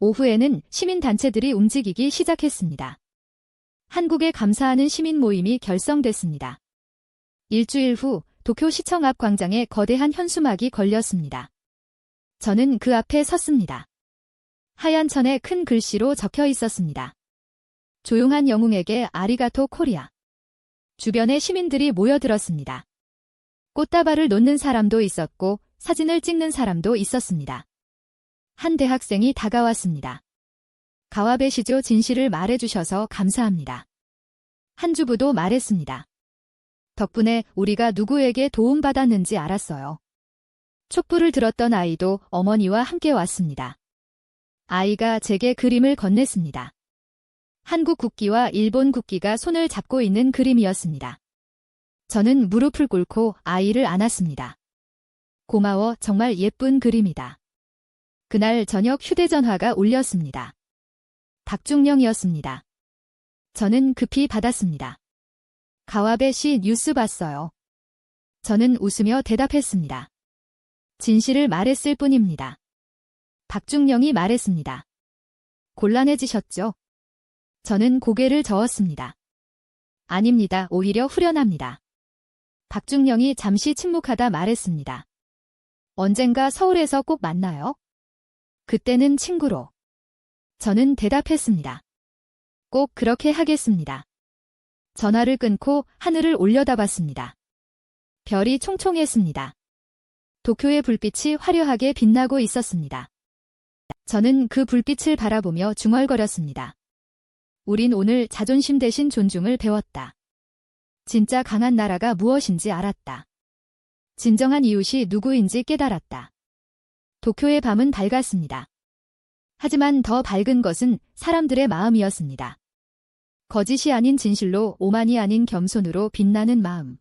오후에는 시민단체들이 움직이기 시작했습니다. 한국에 감사하는 시민 모임이 결성됐습니다. 일주일 후 도쿄시청 앞 광장에 거대한 현수막이 걸렸습니다. 저는 그 앞에 섰습니다. 하얀 천에 큰 글씨로 적혀 있었습니다. 조용한 영웅에게 아리가토 코리아. 주변에 시민들이 모여들었습니다. 꽃다발을 놓는 사람도 있었고 사진을 찍는 사람도 있었습니다. 한 대학생이 다가왔습니다. 가와베 시조 진실을 말해주셔서 감사합니다. 한 주부도 말했습니다. 덕분에 우리가 누구에게 도움받았는지 알았어요. 촛불을 들었던 아이도 어머니와 함께 왔습니다. 아이가 제게 그림을 건넸습니다. 한국 국기와 일본 국기가 손을 잡고 있는 그림이었습니다. 저는 무릎을 꿇고 아이를 안았습니다. 고마워, 정말 예쁜 그림이다. 그날 저녁 휴대전화가 울렸습니다. 박중령이었습니다. 저는 급히 받았습니다. 가와베 씨 뉴스 봤어요. 저는 웃으며 대답했습니다. 진실을 말했을 뿐입니다. 박중령이 말했습니다. 곤란해지셨죠? 저는 고개를 저었습니다. 아닙니다. 오히려 후련합니다. 박중령이 잠시 침묵하다 말했습니다. 언젠가 서울에서 꼭 만나요? 그때는 친구로. 저는 대답했습니다. 꼭 그렇게 하겠습니다. 전화를 끊고 하늘을 올려다봤습니다. 별이 총총했습니다. 도쿄의 불빛이 화려하게 빛나고 있었습니다. 저는 그 불빛을 바라보며 중얼거렸습니다. 우린 오늘 자존심 대신 존중을 배웠다. 진짜 강한 나라가 무엇인지 알았다. 진정한 이웃이 누구인지 깨달았다. 도쿄의 밤은 밝았습니다. 하지만 더 밝은 것은 사람들의 마음이었습니다. 거짓이 아닌 진실로, 오만이 아닌 겸손으로 빛나는 마음.